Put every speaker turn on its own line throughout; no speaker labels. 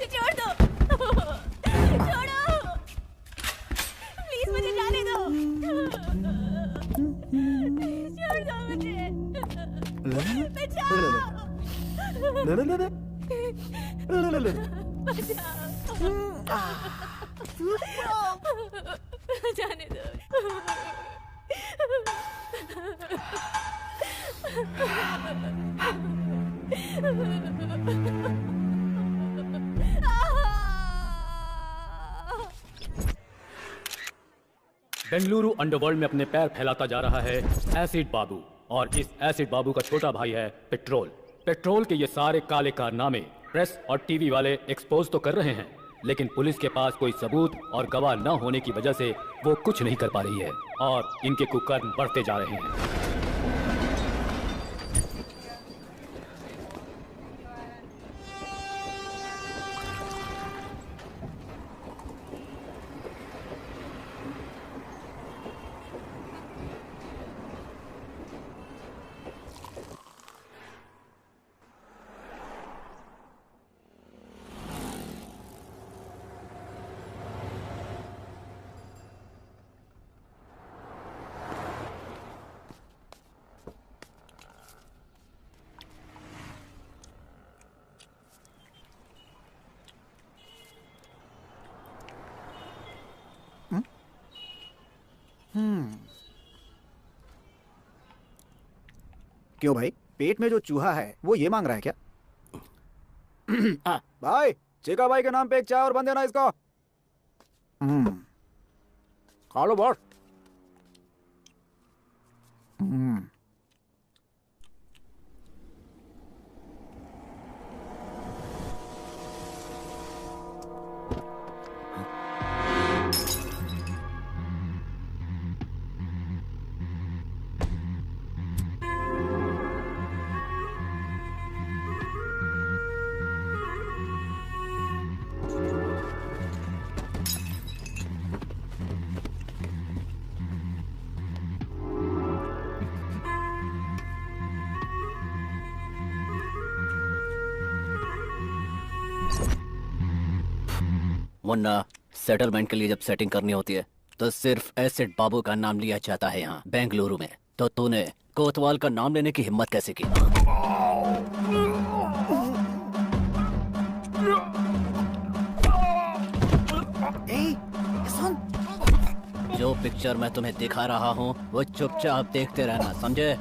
मुझे छोड़ दो, छोड़ो, प्लीज मुझे जाने दो, छोड़ दो मुझे, बचाओ, बचाओ, जाने दो।
बेंगलुरु अंडरवर्ल्ड में अपने पैर फैलाता जा रहा है एसिड बाबू, और इस एसिड बाबू का छोटा भाई है पेट्रोल। पेट्रोल के ये सारे काले कारनामे प्रेस और टीवी वाले एक्सपोज तो कर रहे हैं, लेकिन पुलिस के पास कोई सबूत और गवाह न होने की वजह से वो कुछ नहीं कर पा रही है और इनके कुकर्म बढ़ते जा रहे हैं।
क्यों भाई, पेट में जो चूहा है वो ये मांग रहा है क्या? भाई, चिका भाई के नाम पे एक चाय और बन देना इसको। खा लो बॉस।
मुन्ना, सेटलमेंट के लिए जब सेटिंग करनी होती है तो सिर्फ एसिड बाबू का नाम लिया जाता है यहाँ बेंगलुरु में। तो तूने कोतवाल का नाम लेने की हिम्मत कैसे की?
सुन,
जो पिक्चर मैं तुम्हें दिखा रहा हूँ वो चुपचाप देखते रहना, समझे?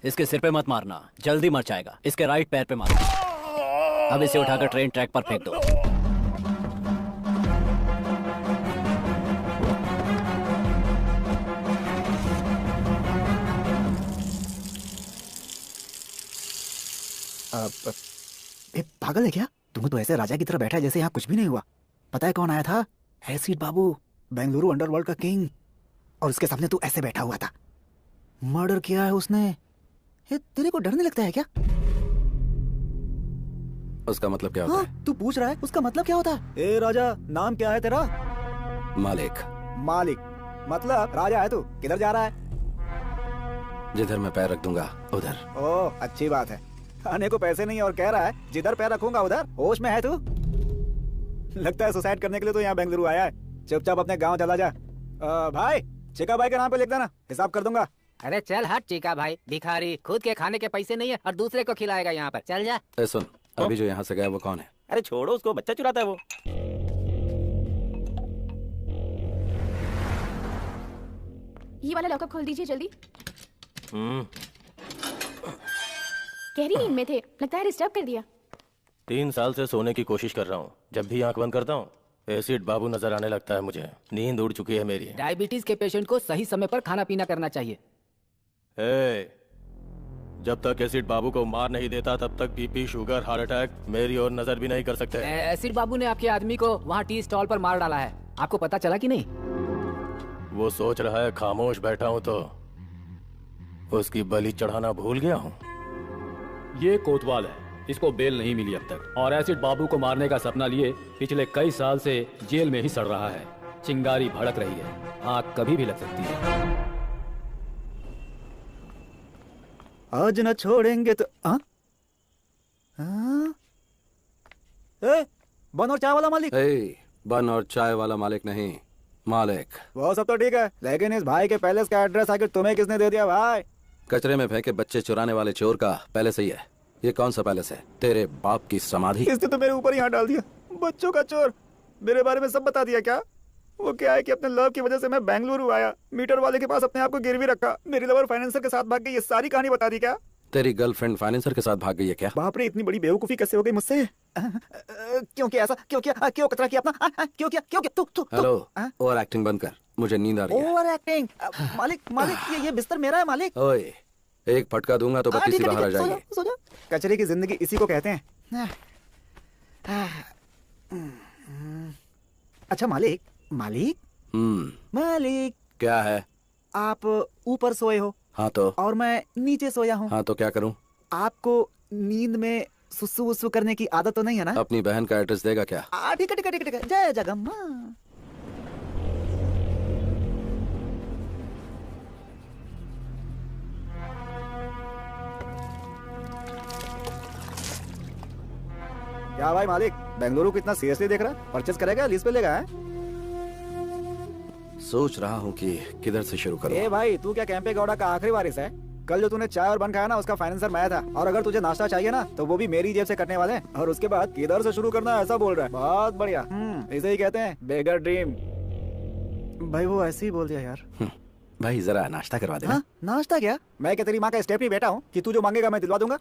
इसके सिर पे मत मारना, जल्दी मर जाएगा। इसके राइट पैर पे मारना। अब इसे उठाकर ट्रेन ट्रैक पर फेंक दो।
पागल है क्या? तुम तो ऐसे राजा की तरह बैठा है जैसे यहाँ कुछ भी नहीं हुआ। पता है कौन आया था? एसिड बाबू, बेंगलुरु अंडरवर्ल्ड का किंग। और उसके सामने तू ऐसे बैठा हुआ था। मर्डर किया है उसने। तेरे को डर नहीं लगता है क्या?
उसका मतलब क्या होता है?
तू पूछ रहा है उसका मतलब क्या होता है? ए राजा, नाम क्या है तेरा?
मालिक।
मालिक मतलब राजा है तू। किधर जा रहा है?
जिधर मैं पैर रख दूंगा उधर।
ओह, अच्छी बात है। खाने को पैसे नहीं और कह रहा है जिधर पैर रखूंगा उधर। होश में है तू? लगता है सुसाइड करने के लिए तो यहाँ बेंगलुरु आया है। चुपचाप अपने गाँव चला जा। भाई, चिका भाई के नाम पे लिख देना, हिसाब कर दूंगा।
अरे चल हट चिका भाई, भिखारी, खुद के खाने के पैसे नहीं है और दूसरे को खिलाएगा यहाँ पर। चल जा।
सुन, अभी जो यहाँ से गया वो कौन है?
अरे छोड़ो उसको, बच्चा चुराता है वो।
ये वाला लॉकअप खोल दीजिए जल्दी। गहरी नींद में थे, लगता है डिस्टर्ब कर दिया।
3 साल से सोने की कोशिश कर रहा हूँ। जब भी आंख बंद करता हूँ एसिड बाबू नजर आने लगता है मुझे। नींद उड़ चुकी है मेरी।
डायबिटीज के पेशेंट को सही समय पर खाना पीना करना चाहिए।
जब तक एसिड बाबू को मार नहीं देता तब तक बीपी, शुगर, हार्ट अटैक मेरी ओर नजर भी नहीं कर सकते।
एसिड बाबू ने आपके आदमी को वहाँ टी स्टॉल पर मार डाला है, आपको पता चला कि नहीं?
वो सोच रहा है खामोश बैठा हूँ तो उसकी बलि चढ़ाना भूल गया हूँ।
ये कोतवाल है, इसको बेल नहीं मिली अब तक, और एसिड बाबू को मारने का सपना लिए पिछले कई साल से जेल में ही सड़ रहा है। चिंगारी भड़क रही है, आग कभी भी लग सकती है।
आज न छोड़ेंगे तो हाँ हाँ? ए, बन और चाय वाला मालिक।
ए, बन और चाय वाला मालिक नहीं, मालिक।
वो सब तो ठीक है, लेकिन इस भाई के पैलेस का एड्रेस आखिर तुम्हें किसने दे दिया भाई?
कचरे में फेंके बच्चे चुराने वाले चोर का पैलेस ही है। ये कौन सा पैलेस है? तेरे बाप की समाधि।
इसने तो मेरे ऊपर ही हाथ डाल दिया। बच्चों का चोर, मेरे बारे में सब बता दिया क्या? वो क्या है कि अपने लव की वजह से मैं बेंगलुरु आया, मीटर वाले के पास अपने आप को गिरवी रखा, मेरी लवर फाइनेंसर के साथ भाग गई, ये सारी कहानी बता दी क्या?
तेरी गर्लफ्रेंड फाइनेंसर के साथ भाग गई है क्या?
बाप रे, इतनी बड़ी बेवकूफी कैसे हो गई मुझसे? क्यों किया ऐसा? क्यों किया? क्यों कतरा किया अपना? क्यों किया? क्यों किया? तू
हेलो, ओवर एक्टिंग बंद कर, मुझे नींद आ रही है।
Over acting? मालिक मालिक, ये बिस्तर मेरा है मालिक।
ओए, एक फटका दूंगा तो बत्ती सी बाहर आ जाएगी।
सो जा। कचरे की जिंदगी इसी को कहते हैं। अच्छा मालिक, मालिक मालिक,
क्या है?
आप ऊपर सोए हो
हाँ तो?
और मैं नीचे सोया हूँ।
हाँ तो क्या करूँ?
आपको नींद में सुसु वुसु करने की आदत तो नहीं है ना?
अपनी बहन का एड्रेस देगा क्या?
ठीक है ठीक है ठीक है, जय जगम्मा। क्या भाई मालिक, बेंगलुरु को इतना सीरियसली देख रहा है? परचेस करेगा, लीज पे लेगा? है
सोच रहा हूँ कि किधर से शुरू करूँ।
ए भाई, तू क्या कैंपे गौड़ा का आखिरी वारिस है? कल जो तूने चाय और बन खाया ना, उसका फाइनेंसर मैं था। और अगर तुझे नाश्ता चाहिए ना, तो वो भी मेरी जेब से कटने वाले हैं। और उसके बाद किधर से शुरू करना है, ऐसा बोल रहा है। बहुत बढ़िया, इसे ही कहते हैं बेगर ड्रीम। भाई वो ऐसे ही बोल दिया यार।
भाई जरा नाश्ता करवा देना।
हाँ, नाश्ता क्या? मैं क्या तेरी माँ का स्टेपनी बेटा हूँ कि तू जो मांगेगा मैं दिलवा दूंगा?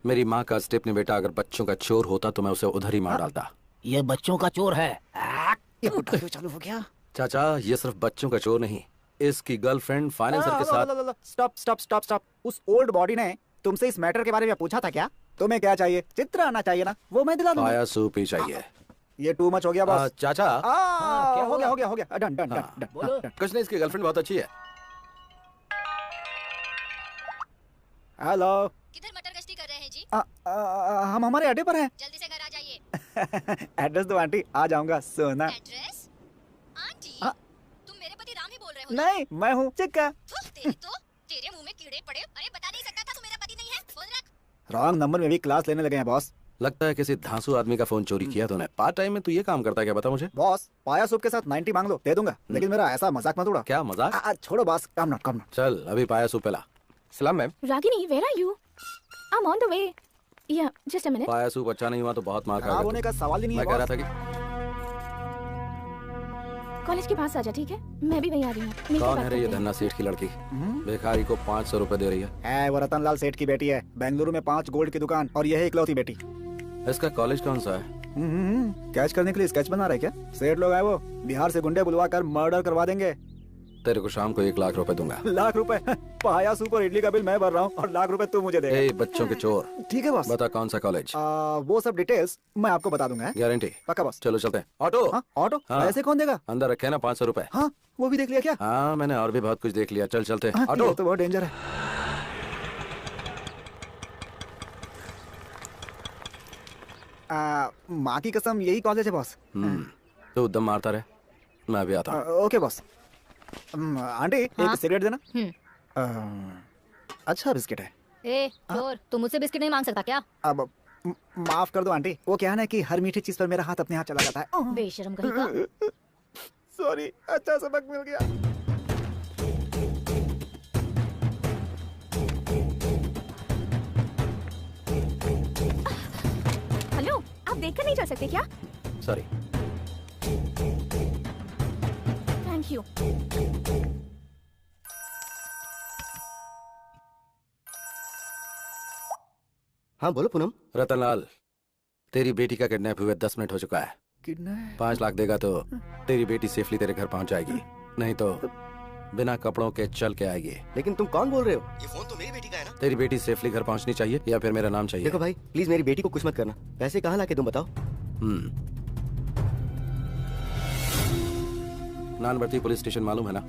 मेरी माँ का स्टेपनी बेटा अगर बच्चों का चोर होता तो मैं उसे उधर ही मार डालता।
ये बच्चों का चोर है।
ये पुट्टा क्यों चालू हो गया?
चाचा, ये सिर्फ बच्चों का चोर नहीं, इसकी गर्लफ्रेंड फाइनेंसर के साथ।
Stop stop stop stop. उस ओल्ड बॉडी ने तुमसे इस मैटर के बारे में पूछा था क्या? तुम्हें क्या चाहिए? चित्र आना चाहिए ना, वो मैं दिला दूंगा।
पाया सूप ही चाहिए।
ये टू मच हो गया बॉस।
चाचा,
हो गया हो गया हो गया, डन डन डन।
बोलो।
कुछ नहीं, इसकी गर्लफ्रेंड बहुत अच्छी है।
हेलो,
किधर मटर गश्ती कर रहे हैं जी?
हम हमारे अड्डे पर हैं।
जल्दी से घर आ जाइए।
एड्रेस दो आंटी, आ जाऊंगा। सोना
एड्रेस? आंटी,
हाँ?
तुम मेरे पति राम ही बोल रहे हो ना?
नहीं, मैं हूँ चिक्का।
तेरी तो, तेरे मुंह में कीड़े पड़े। अरे बता नहीं सकता था तू मेरा पति नहीं है? फोन रख।
रॉन्ग नंबर में भी क्लास लेने लगे हैं बॉस।
लगता है किसी धांसू आदमी का फोन चोरी किया तूने। पार्ट टाइम में तू ये काम करता है क्या, बता मुझे।
बॉस, पाया सूप के साथ 90 मांग लो, दे दूंगा। लेकिन मेरा ऐसा मजाक मत उड़ा।
क्या मजाक?
छोड़ो boss, come not come not.
चल अभी पाया सूप पिला। सलाम ma'am.
Ragini, where are you? I'm on the way. Yeah, just a minute.
पाया सूप अच्छा नहीं हुआ तो बहुत मार
खराब होने
खाएगा
का सवाल ही नहीं
मैं
है
कह रहा
बॉस।
था कि
कॉलेज के पास आ जा, ठीक है? मैं भी वहीं आ रही हूँ। मिलकर
कौन
बात
है रे ये
करते हैं।
धन्ना सेठ की लड़की? भिखारी को 500 रुपए दे रही है।
वो रतन लाल सेठ की बेटी है। बेंगलुरु में 5 गोल्ड की दुकान और यह इकलौती बेटी।
इसका कॉलेज कौन सा है?
कैच करने के लिए स्केच बना रहे क्या? सेठ लोग आए, वो बिहार से गुंडे बुलवा कर मर्डर करवा देंगे।
तेरे को शाम को 1 लाख रुपए दूंगा।
लाख रुपए? पाया सूप और इडली का बिल मैं भर रहा हूँ और लाख रुपए तू मुझे देगा।
ए बच्चों के चोर,
ठीक है बॉस।
बता कौन सा कॉलेज?
वो सब डिटेल्स मैं आपको बता दूंगा।
गारंटी?
पक्का बॉस।
चलो चलते हैं। ऑटो?
हाँ, ऑटो?
हाँ।
ऐसे कौन देगा?
अंदर रखे ना 500 रुपए।
हाँ, वो भी देख लिया क्या?
हाँ मैंने और भी बहुत कुछ देख लिया। चल चलते हैं।
हाँ,
ऑटो?
ये तो बहुत डेंजर है। माँ की कसम, यही कॉलेज है बॉस।
तू दम मारता रहे, मैं भी आता हूँ।
Okay boss. आंटी, एक सिगरेट देना। अच्छा बिस्किट है।
ए, चोर, तू मुझसे बिस्किट नहीं मांग सकता क्या?
अब माफ कर दो आंटी, वो क्या है ना कि हर मीठी चीज पर मेरा हाथ अपने हाथ चला जाता है।
बेशरम कहीं का।
सॉरी, अच्छा सबक मिल गया।
हेलो, आप देखकर नहीं जा सकते क्या?
सॉरी।
Thank you.
हाँ बोलो पूनम।
रतनलाल, तेरी बेटी का किडनैप हुए 10 मिनट हो चुका है।
किडनैप?
5 लाख देगा तो तेरी बेटी सेफली तेरे घर पहुंच जाएगी, नहीं तो बिना कपड़ों के चल के आएगी।
लेकिन तुम कौन बोल रहे हो? ये फोन तो मेरी बेटी का है ना?
तेरी बेटी सेफली घर पहुंचनी चाहिए या फिर मेरा नाम चाहिए?
देखो भाई, प्लीज मेरी बेटी को कुछ मत करना। पैसे कहाँ लाके तुम बताओ।
नानवर्ती पुलिस स्टेशन मालूम है ना?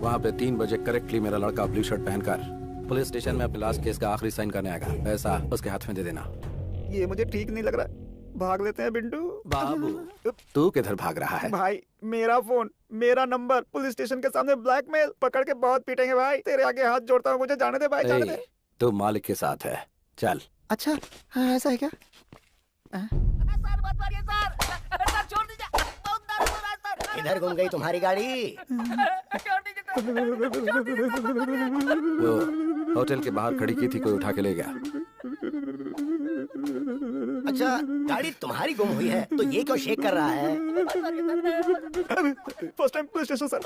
वहाँ पे 3 बजे करेक्टली मेरा लड़का ब्लू शर्ट पहनकर पुलिस स्टेशन में अपने लास्ट केस का आखिरी साइन करने आएगा। पैसा उसके हाथ में दे देना।
ये मुझे ठीक नहीं लग रहा है। भाग लेते हैं बिंडू।
बाबू, तू किधर भाग रहा है?
भाई, मेरा फोन, मेरा नंबर पुलिस स्टेशन के सामने ब्लैकमेल, पकड़ के बहुत पीटेंगे भाई। तेरे आगे हाथ जोड़ता हूँ, मुझे जाने दे भाई, जाने दे।
तो मालिक के साथ है। चल।
अच्छा हाँ, ऐसा है क्या?
सर मत मारिए सर छोड़ दीजिए, बहुत दर्द हो रहा है सर।
इधर घूम गई तुम्हारी गाड़ी।
छोड़ दीजिए सर।
वो होटल के बाहर खड़ी की थी, कोई उठा के ले गया।
अच्छा गाड़ी तुम्हारी गुम हुई है तो ये क्यों शेक कर रहा है?
First time police station sir.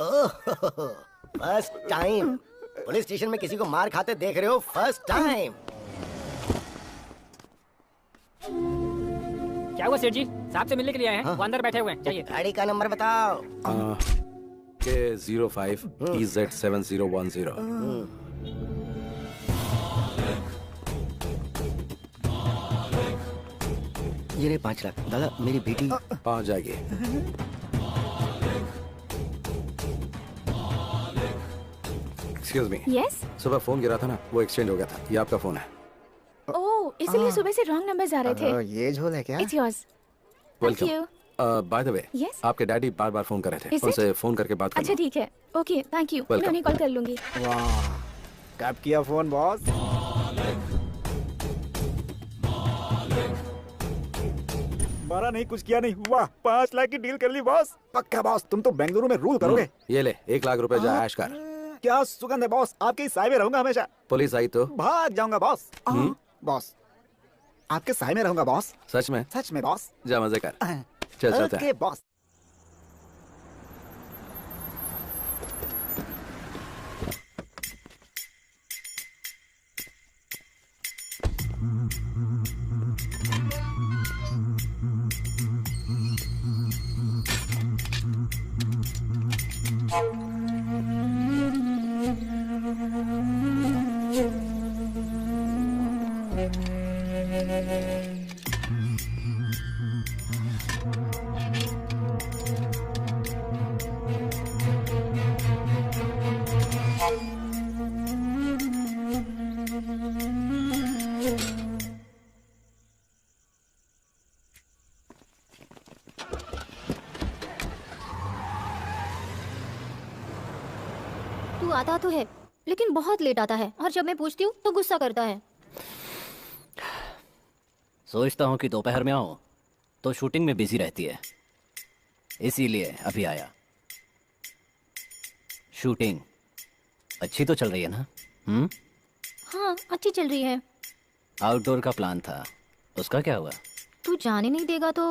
First time police station में किसी को मार खाते देख रहे हो? First time.
क्या हुआ सेठ जी? साहब से मिलने के लिए आए हैं। वो अंदर बैठे हुए हैं, चाहिए।
गाड़ी का नंबर बताओ।
K05 EZ7010।
ये रहे 5 लाख। दादा मेरी बेटी
पहुंच जाएगी। Excuse me.
यस।
सुबह फोन गिरा था ना, वो एक्सचेंज हो गया था। ये आपका फोन है।
ओह, इसलिए सुबह से रॉन्ग नंबर्स आ रहे थे।
ये झोल है क्या?
It's yours. Thank you.
By the way,
Yes?
आपके डैडी बार बार फोन कर रहे थे।
Is it?
उनसे फोन करके बात
अच्छा
करना।
ठीक है, ओके थैंक यू, मैं
Welcome.
उन्हें कॉल कर लूंगी।
वाह, कब किया फोन बॉस? मारा नहीं, कुछ किया नहीं। वाह, 5 लाख की डील कर ली बॉस। पक्का बॉस, तुम तो बेंगलुरु में रूल करोगे।
ये ले 1 लाख रुपए जा ऐश कर।
क्या सुगंध है बॉस, आपके साय में रहूंगा हमेशा।
पुलिस आई तो
भाग जाऊंगा बॉस। बॉस, आपके साय में रहूंगा बॉस।
सच में?
सच में बॉस।
जा मजे कर। चल चलते हैं।
Okay boss.
तू आता तो है लेकिन बहुत लेट आता है, और जब मैं पूछती हूँ तो गुस्सा करता है।
सोचता हूँ कि दोपहर में आऊँ तो शूटिंग में बिजी रहती है, इसीलिए अभी आया। शूटिंग अच्छी तो चल रही है ना?
हाँ अच्छी चल रही है।
आउटडोर का प्लान था, उसका क्या हुआ?
तू जाने नहीं देगा तो?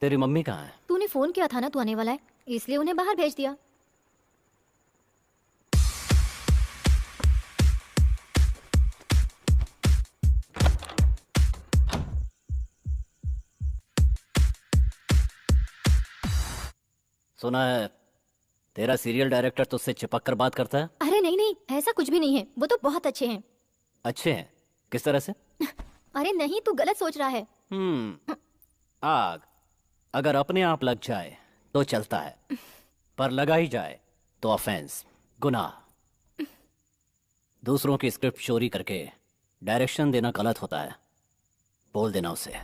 तेरी मम्मी कहाँ है?
तूने फोन किया था ना, तू आने वाला है, इसलिए उन्हें बाहर भेज दिया।
सुना है तेरा सीरियल डायरेक्टर तुझसे चिपक कर बात करता है?
अरे नहीं नहीं, ऐसा कुछ भी नहीं है, वो तो बहुत अच्छे हैं।
अच्छे हैं? किस तरह से?
अरे नहीं, तू गलत सोच रहा है।
आग अगर अपने आप लग जाए तो चलता है, पर लगाई जाए तो ऑफेंस, गुनाह। दूसरों की स्क्रिप्ट चोरी करके डायरेक्शन देना गलत होता है, बोल देना उसे।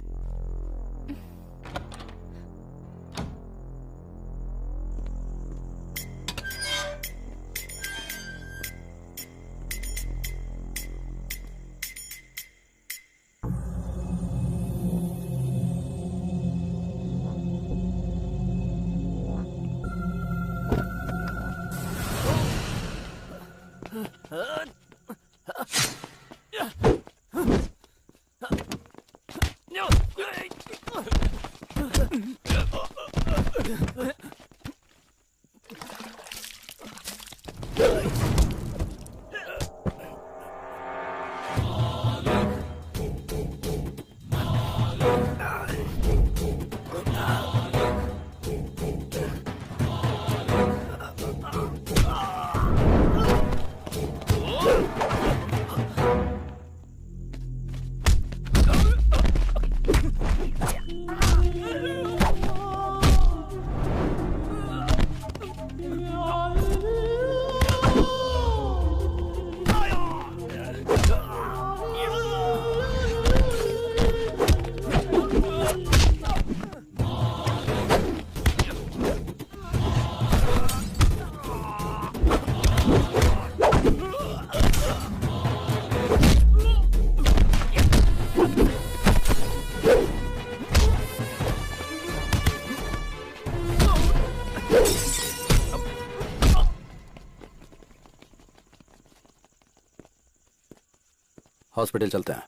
हॉस्पिटल चलते हैं।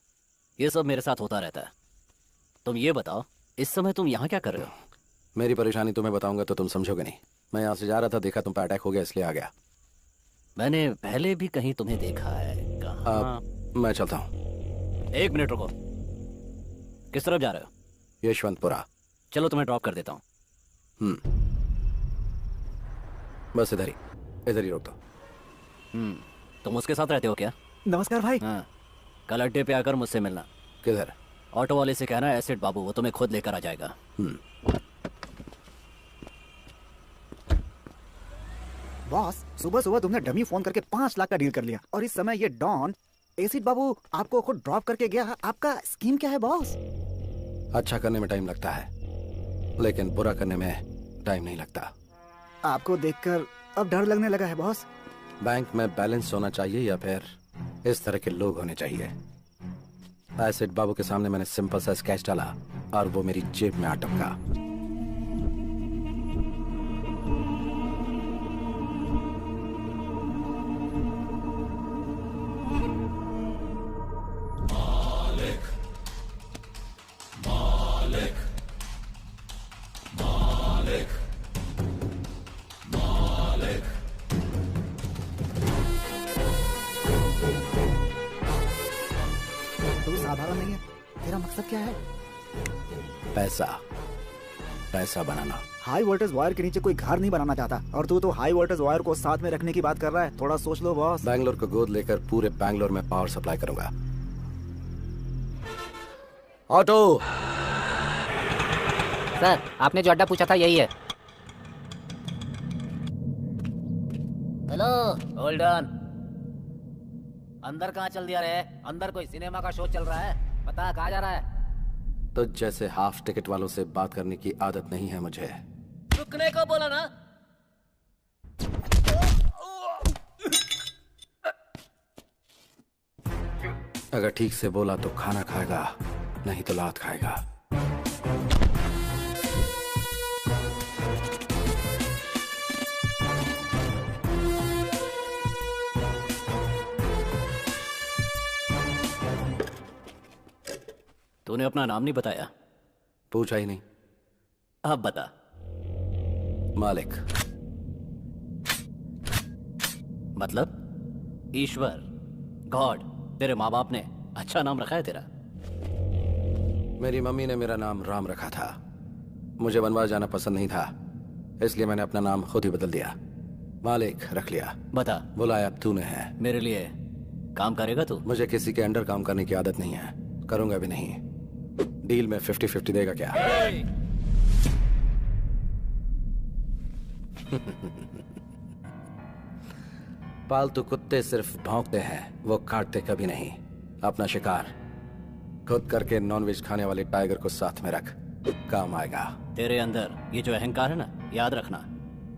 ये सब मेरे साथ होता रहता है। तुम ये बताओ, इस समय तुम यहाँ क्या कर रहे हो?
मेरी परेशानी तुम्हें बताऊंगा तो तुम समझोगे नहीं। मैं यहाँ से जा रहा था, देखा तुम पे अटैक हो गया, इसलिए आ गया।
मैंने पहले भी कहीं तुम्हें देखा है। कहाँ?
मैं चलता हूँ।
1 मिनट रुको। किस तरफ जा रहे हो?
यशवंतपुरा।
चलो तुम्हें ड्रॉप कर देता हूँ।
बस इधर ही रोक दो।
तुम उसके साथ रहते हो क्या?
नमस्कार भाई।
हाँ, कल अड्डे पे आकर मुझसे मिलना।
किधर?
ऑटो वाले से कहना एसिड बाबू वो तुम्हें खुद लेकर आ जाएगा।
बॉस, सुबह सुबह तुमने डमी फोन करके 5 लाख का डील कर लिया और इस समय ये डॉन एसिड बाबू आपको खुद ड्रॉप करके गया। आपका स्कीम क्या है बॉस?
अच्छा करने में टाइम लगता है, लेकिन बुरा करने में टाइम नहीं लगता।
आपको देखकर अब डर लगने लगा है बॉस।
बैंक में बैलेंस होना चाहिए या फिर इस तरह के लोग होने चाहिए? एसिड बाबू के सामने मैंने सिंपल सा स्केच डाला और वो मेरी जेब में आ टपका।
तू साधारण नहीं है। तेरा मकसद क्या है?
पैसा बनाना।
हाई वोल्टेज वायर के नीचे कोई घर नहीं बनाना चाहता और तू तो हाई वोल्टेज वायर को साथ में रखने की बात कर रहा है। थोड़ा सोच लो बॉस।
बैंगलोर को गोद लेकर पूरे बैंगलोर में पावर सप्लाई करूंगा। ऑटो।
सर, आपने जो अड्डा पूछा था यही है। Hello, hold on. अंदर कहाँ चल दिया रे? अंदर कोई सिनेमा का शो चल रहा है, पता कहाँ जा रहा है?
तो जैसे हाफ टिकट वालों से बात करने की आदत नहीं है मुझे।
रुकने को बोला ना।
अगर ठीक से बोला तो खाना खाएगा, नहीं तो लात खाएगा।
तूने अपना नाम नहीं बताया।
पूछा ही नहीं।
अब बता।
मालिक।
मतलब ईश्वर, गॉड। तेरे माँ बाप ने अच्छा नाम रखा है तेरा।
मेरी मम्मी ने मेरा नाम राम रखा था। मुझे वनवास जाना पसंद नहीं था, इसलिए मैंने अपना नाम खुद ही बदल दिया। मालिक रख लिया।
बता।
बुलाया अब तूने है।
मेरे लिए काम करेगा तू?
मुझे किसी के अंडर काम करने की आदत नहीं है, करूंगा भी नहीं। डील में 50-50 देगा क्या? पालतू कुत्ते सिर्फ भौंकते हैं, वो काटते कभी नहीं। अपना शिकार खुद करके नॉनवेज खाने वाले टाइगर को साथ में रख, काम आएगा।
तेरे अंदर ये जो अहंकार है ना, याद रखना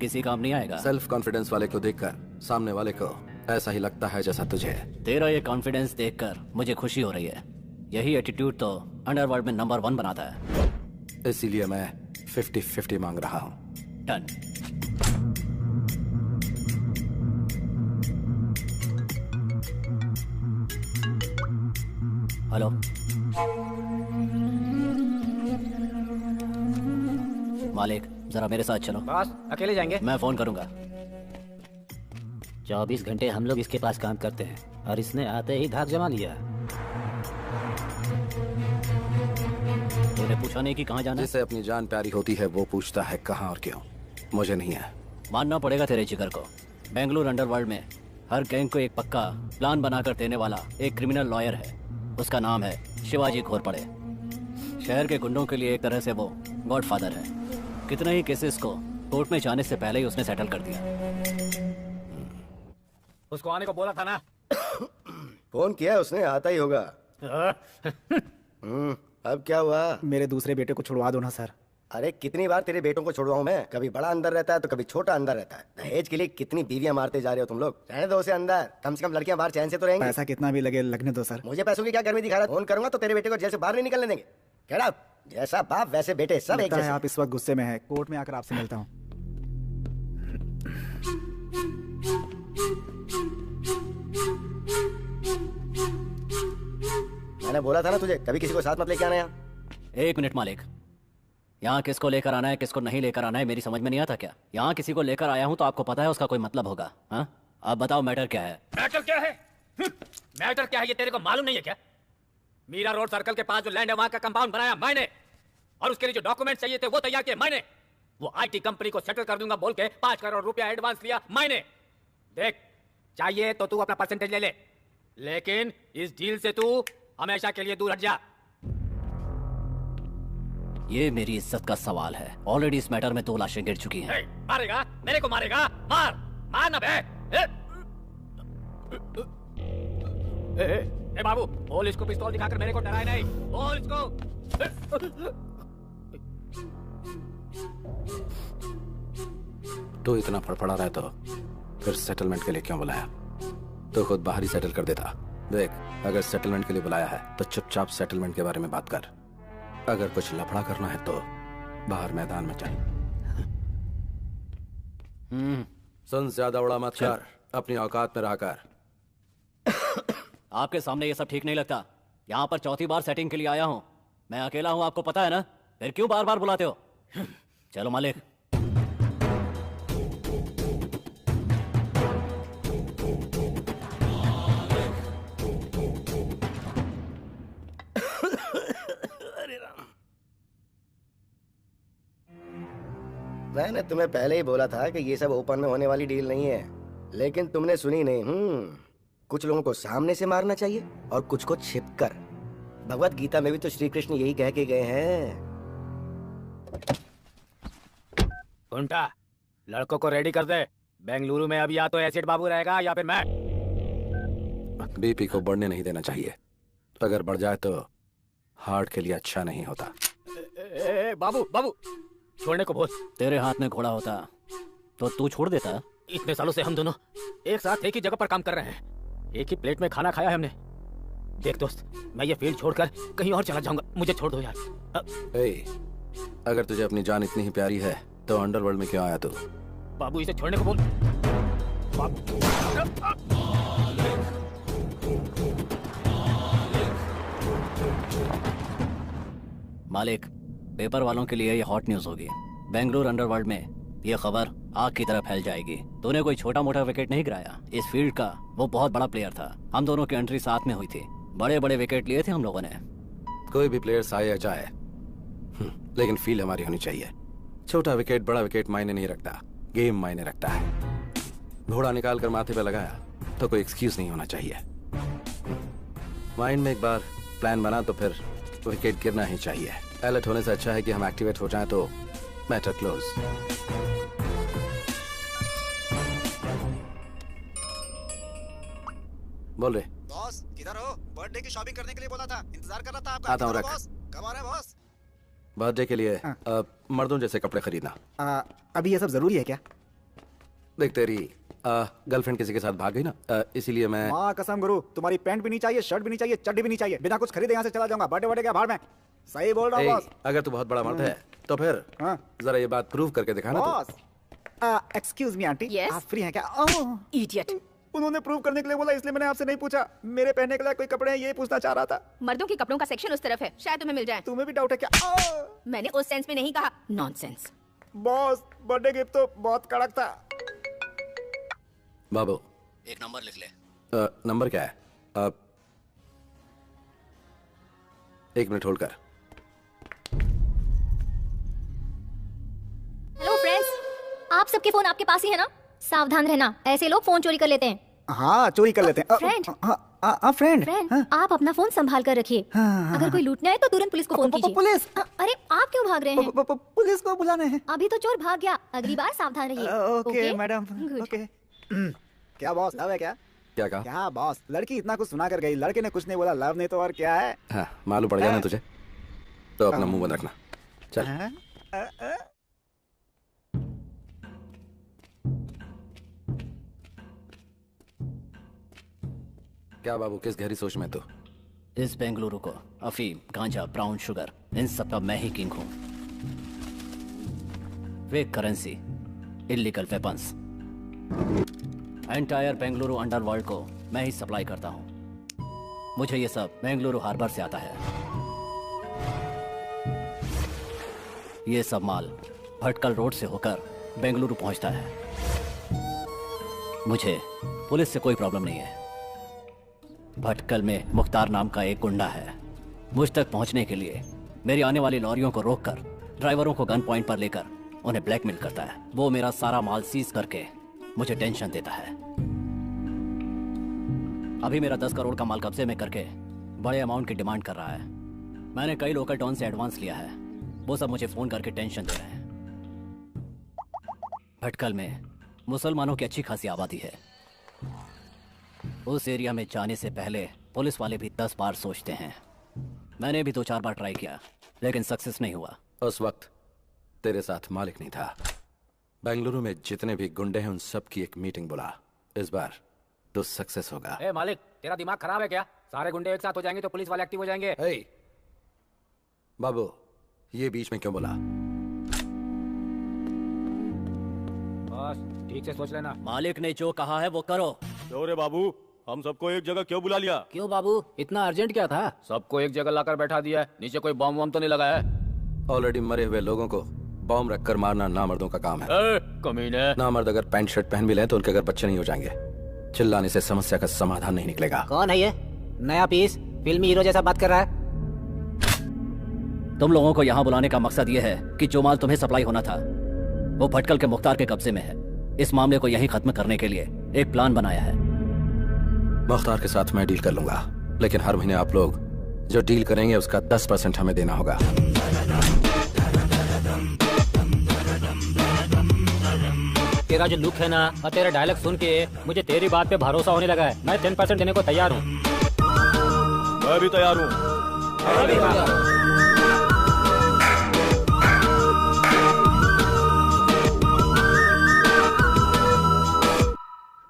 किसी काम नहीं आएगा।
सेल्फ कॉन्फिडेंस वाले को देखकर सामने वाले को ऐसा ही लगता है जैसा तुझे।
तेरा ये कॉन्फिडेंस देखकर मुझे खुशी हो रही है। यही एटीट्यूड तो अंडरवर्ल्ड में नंबर 1 बनाता है।
इसीलिए मैं 50-50 मांग रहा हूँ।
डन। हेलो, मालिक जरा मेरे साथ चलो।
बॉस, अकेले जाएंगे?
मैं फोन करूंगा।
24 घंटे हम लोग इसके पास काम करते हैं और इसने आते ही धाक जमा लिया।
तूने पूछा नहीं कि कहाँ जाना है?
जिसे अपनी जान प्यारी होती है वो पूछता है कहाँ और क्यों। मुझे नहीं है।
मानना पड़ेगा तेरे जिगर को। बेंगलुरु अंडरवर्ल्ड में हर गैंग को एक पक्का प्लान बनाकर देने वाला एक क्रिमिनल लॉयर है। उसका नाम है शिवाजी घोरपड़े। शहर के गुंडों के लिए एक तरह से वो गॉडफादर है। कितने ही केसेस को कोर्ट में जाने से पहले ही उसने सेटल कर दिया।
उसको आने को बोला था ना।
फोन किया उसने, आता ही होगा। अब क्या हुआ?
मेरे दूसरे बेटे को छुड़वा दो ना सर।
अरे कितनी बार तेरे बेटों को छुड़वाऊं मैं? कभी बड़ा अंदर रहता है तो कभी छोटा अंदर रहता है। दहेज के लिए कितनी बीवियां मारते जा रहे हो तुम लोग। रहने दो उसे अंदर, कम से कम लड़कियां बाहर चैन से तो रहेंगी।
पैसा कितना भी लगे लगने दो सर।
मुझे पैसों की क्या गर्मी दिखा रहा है? फोन करूंगा तो तेरे बेटे को जेल से बाहर नहीं निकलने देंगे। Get out! जैसा बाप वैसे बेटे, सब एक
लगता है
जैसे।
आप इस वक्त गुस्से में हैं। कोर्ट में आकर आपसे मिलता हूँ।
मैंने बोला था ना तुझे, कभी किसी को साथ मत लेके आना यहाँ।
1 मिनट मालिक, यहाँ किसको लेकर आना है किसको नहीं लेकर आना है मेरी समझ में नहीं आता क्या? यहाँ किसी को लेकर आया हूँ तो आपको पता है उसका कोई मतलब होगा। हाँ, आप बताओ मैटर क्या है?
मैटर क्या है? मैटर क्या है ये तेरे को मालूम नहीं है क्या? मीरा रोड सर्कल के पास जो लैंड है वहां का कंपाउंड बनाया मैंने, और उसके लिए जो डॉक्यूमेंट चाहिए थे वो तैयार किए मैंने। वो आईटी कंपनी को सेटल कर दूंगा बोल के 5 करोड़ रुपया एडवांस लिया मैंने। देख, चाहिए तो तू अपना परसेंटेज ले ले, लेकिन इस डील से तू हमेशा के लिए दूर हट जा।
ये मेरी इज्जत का सवाल है। ऑलरेडी इस मैटर में 2 लाशें गिर चुकी हैं।
मारेगा? मेरे को मारेगा? मार मार ना बे। ए बाबू, बोल इसको पिस्तौल दिखाकर मेरे को डराए नहीं, बोल इसको।
तो इतना फड़फड़ा रहा है तो फिर सेटलमेंट के लिए क्यों बुलाया? तो खुद बाहर ही सेटल कर देता। देख, अगर सेटलमेंट के लिए बुलाया है तो चुपचाप सेटलमेंट के बारे में बात कर। अगर कुछ लफड़ा करना है तो बाहर मैदान में चल। सुन, ज्यादा उड़ा मत कर, अपनी औकात में रहा कर।
आपके सामने ये सब ठीक नहीं लगता। यहाँ पर चौथी बार सेटिंग के लिए आया हूँ। मैं अकेला हूँ, आपको पता है ना, फिर क्यों बार बार बुलाते हो? चलो मालिक।
मैंने तुम्हें पहले ही बोला था कि ये सब ओपन में होने वाली डील नहीं है, लेकिन तुमने सुनी नहीं। कुछ लोगों को सामने से मारना चाहिए और कुछ को छिपकर। भगवत गीता में भी तो श्री कृष्ण यही कह के गए हैं।
कुंटा, लड़कों को रेडी कर दे। बेंगलुरु में अभी या तो एसिड बाबू रहेगा या फिर मैं।
बीपी को बढ़ने नहीं देना चाहिए, अगर बढ़ जाए तो हार्ट के लिए अच्छा नहीं होता।
बाबू बाबू, छोड़ने को बोल।
तेरे हाथ में घोड़ा होता तो तू छोड़ देता।
इतने सालों से हम दोनों एक साथ एक ही जगह पर काम कर रहे हैं, एक ही प्लेट में खाना खाया है हमने। देख दोस्त, मैं ये फील्ड छोड़कर कहीं और चला जाऊंगा, मुझे छोड़ दो यार।
अगर तुझे अपनी जान इतनी ही प्यारी है तो अंडरवर्ल्ड में क्यों आया तू?
बाबू, इसे छोड़ने को बोल।
मालिक, पेपर वालों के लिए ये हॉट न्यूज होगी। बेंगलुरु अंडरवर्ल्ड में ये खबर आग की तरह फैल जाएगी। तूने कोई छोटा मोटा विकेट नहीं गिराया। इस फील्ड का वो बहुत बड़ा प्लेयर था। हम दोनों की एंट्री साथ में हुई थी। बड़े बड़े विकेट लिए थे हम लोगों ने।
कोई भी प्लेयर आए या जाए, लेकिन फील्ड हमारी होनी चाहिए। छोटा विकेट बड़ा विकेट मायने नहीं रखता, गेम मायने रखता है। घोड़ा निकाल कर माथे पे लगाया तो कोई एक्सक्यूज नहीं होना चाहिए। माइंड में एक बार प्लान बना तो फिर विकेट गिरना ही चाहिए। अलर्ट होने से अच्छा है कि हम एक्टिवेट हो जाएं तो मैटर क्लोज। बोल रहे
बॉस, किधर हो? बर्थडे की शॉपिंग करने के लिए बोला था, इंतजार कर रहा था आपका।
आता हूँ, रख।
बॉस, कब आ रहा है बॉस?
बर्थडे के लिए मर्दों जैसे कपड़े खरीदना।
अभी ये सब जरूरी है क्या?
देख, तेरी गर्लफ्रेंड किसी के साथ भाग गई ना, इसीलिए मैं।
माँ कसम गुरु, तुम्हारी पैंट भी नहीं चाहिए, शर्ट भी नहीं चाहिए, चड्डी भी नहीं चाहिए। बिना कुछ खरीदे यहाँ से चला जाऊंगा। बर्थडे क्या भाड़ में? सही बोल रहा हूँ बॉस।
अगर तू बहुत बड़ा मर्द है तो फिर जरा ये बात प्रूव करके दिखाना।
Boss, excuse me aunty,
Yes?
आप फ्री हैं क्या?
इडियट।
उन्होंने प्रूव करने के लिए बोला, इसलिए मैंने आपसे नहीं पूछा। मेरे पहनने के लिए कोई कपड़े हैं, ये पूछना चाह रहा था।
मर्दों के कपड़ों का सेक्शन उस तरफ है, शायद तुम्हें मिल जाए।
तुम्हें भी डाउट है क्या?
मैंने उस सेंस में नहीं कहा, नॉनसेंस।
बॉस, बर्थडे गिफ्ट तो बहुत कड़क था।
बाबू,
एक नंबर लिख ले।
नंबर क्या है? 1 मिनट होल्ड कर।
हेलो फ्रेंड्स, आप सबके फोन आपके पास ही है ना? सावधान रहना, ऐसे लोग फोन चोरी कर लेते हैं।
हाँ, चोरी कर लेते हैं।
फ्रेंड,
फ्रेंड,
फ्रेंड, आप अपना फोन संभाल कर रखिए। अगर कोई लूटने आए तो तुरंत पुलिस को फोन कीजिए।
पुलिस?
अरे आप क्यों भाग रहे हैं?
पुलिस को बुलाने हैं।
अभी तो चोर भाग गया, अगली बार सावधान रहिए।
Okay madam,
Good.
ओके। क्या बॉस, लव है क्या?
क्या कहा?
क्या बॉस, लड़की इतना कुछ सुना कर गई, लड़के ने कुछ नहीं बोला। लव नहीं तो और क्या है?
हाँ, मालूम पड़ गया ना तुझे, तो अपना मुंह बंद रखना। चल। क्या बाबू, किस गहरी सोच में तू?
इस बेंगलुरु को अफीम, गांजा, ब्राउन शुगर, इन सब का मैं ही किंग हूँ। Fake currency, illegal weapons, entire Bengaluru underworld को मैं ही सप्लाई करता हूँ। मुझे ये सब बेंगलुरु हार्बर से आता है। ये सब माल भटकल रोड से होकर बेंगलुरु पहुंचता है। मुझे पुलिस से कोई प्रॉब्लम नहीं है। भटकल में मुख्तार नाम का एक गुंडा है। मुझ तक पहुंचने के लिए मेरी आने वाली लॉरियों को रोककर ड्राइवरों को गन पॉइंट पर लेकर उन्हें ब्लैकमेल करता है। वो मेरा सारा माल सीज करके मुझे टेंशन देता है। अभी मेरा 10 करोड़ का माल कब्जे में करके बड़े अमाउंट की डिमांड कर रहा है। मैंने कई लोकल डॉन से एडवांस लिया है। वो सब मुझे फोन करके टेंशन दे रहे हैं। भटकल में मुसलमानों की अच्छी खासी आबादी है। उस एरिया में जाने से पहले पुलिस वाले भी 10 बार सोचते हैं। मैंने भी 2-4 बार ट्राई किया लेकिन सक्सेस नहीं हुआ।
उस वक्त तेरे साथ मालिक नहीं था। बेंगलुरु में जितने भी गुंडे हैं उन सब की एक मीटिंग बुला। इस बार तो सक्सेस होगा।
ए मालिक, तेरा दिमाग खराब है क्या? सारे गुंडे एक साथ हो जाएंगे तो पुलिस वाले एक्टिव हो जाएंगे।
हे बाबू, ये बीच में क्यों बोला?
बस ठीक से सोच लेना।
मालिक ने जो कहा है वो करो।
क्यों रे बाबू, हम सबको एक जगह क्यों बुला लिया?
क्यों बाबू, इतना अर्जेंट क्या था?
सबको एक जगह लाकर बैठा दिया है। नीचे कोई बॉम्ब वॉम्ब तो नहीं लगा है?
ऑलरेडी मरे हुए लोगों को बॉम्ब रखकर मारना नामर्दों का काम है।
कमीने।
नामर्द अगर पैंट शर्ट पहन भी लें तो उनके घर बच्चे नहीं हो जाएंगे। चिल्लाने से समस्या का समाधान नहीं निकलेगा।
कौन है ये नया पीस? फिल्मी हीरो जैसा बात कर रहा है।
तुम लोगों को यहाँ बुलाने का मकसद ये है कि जो माल तुम्हें सप्लाई होना था वो भटकल के मुख्तार के कब्जे में है। इस मामले को यहीं खत्म करने के लिए एक प्लान बनाया है।
मुख्तार के साथ मैं डील कर लूंगा, लेकिन हर महीने आप लोग जो डील करेंगे उसका 10% हमें देना होगा।
तेरा जो लुक है ना और तेरा डायलॉग सुन के मुझे तेरी बात पे भरोसा होने लगा है। मैं 10% देने को तैयार हूँ।
मैं भी तैयार हूँ।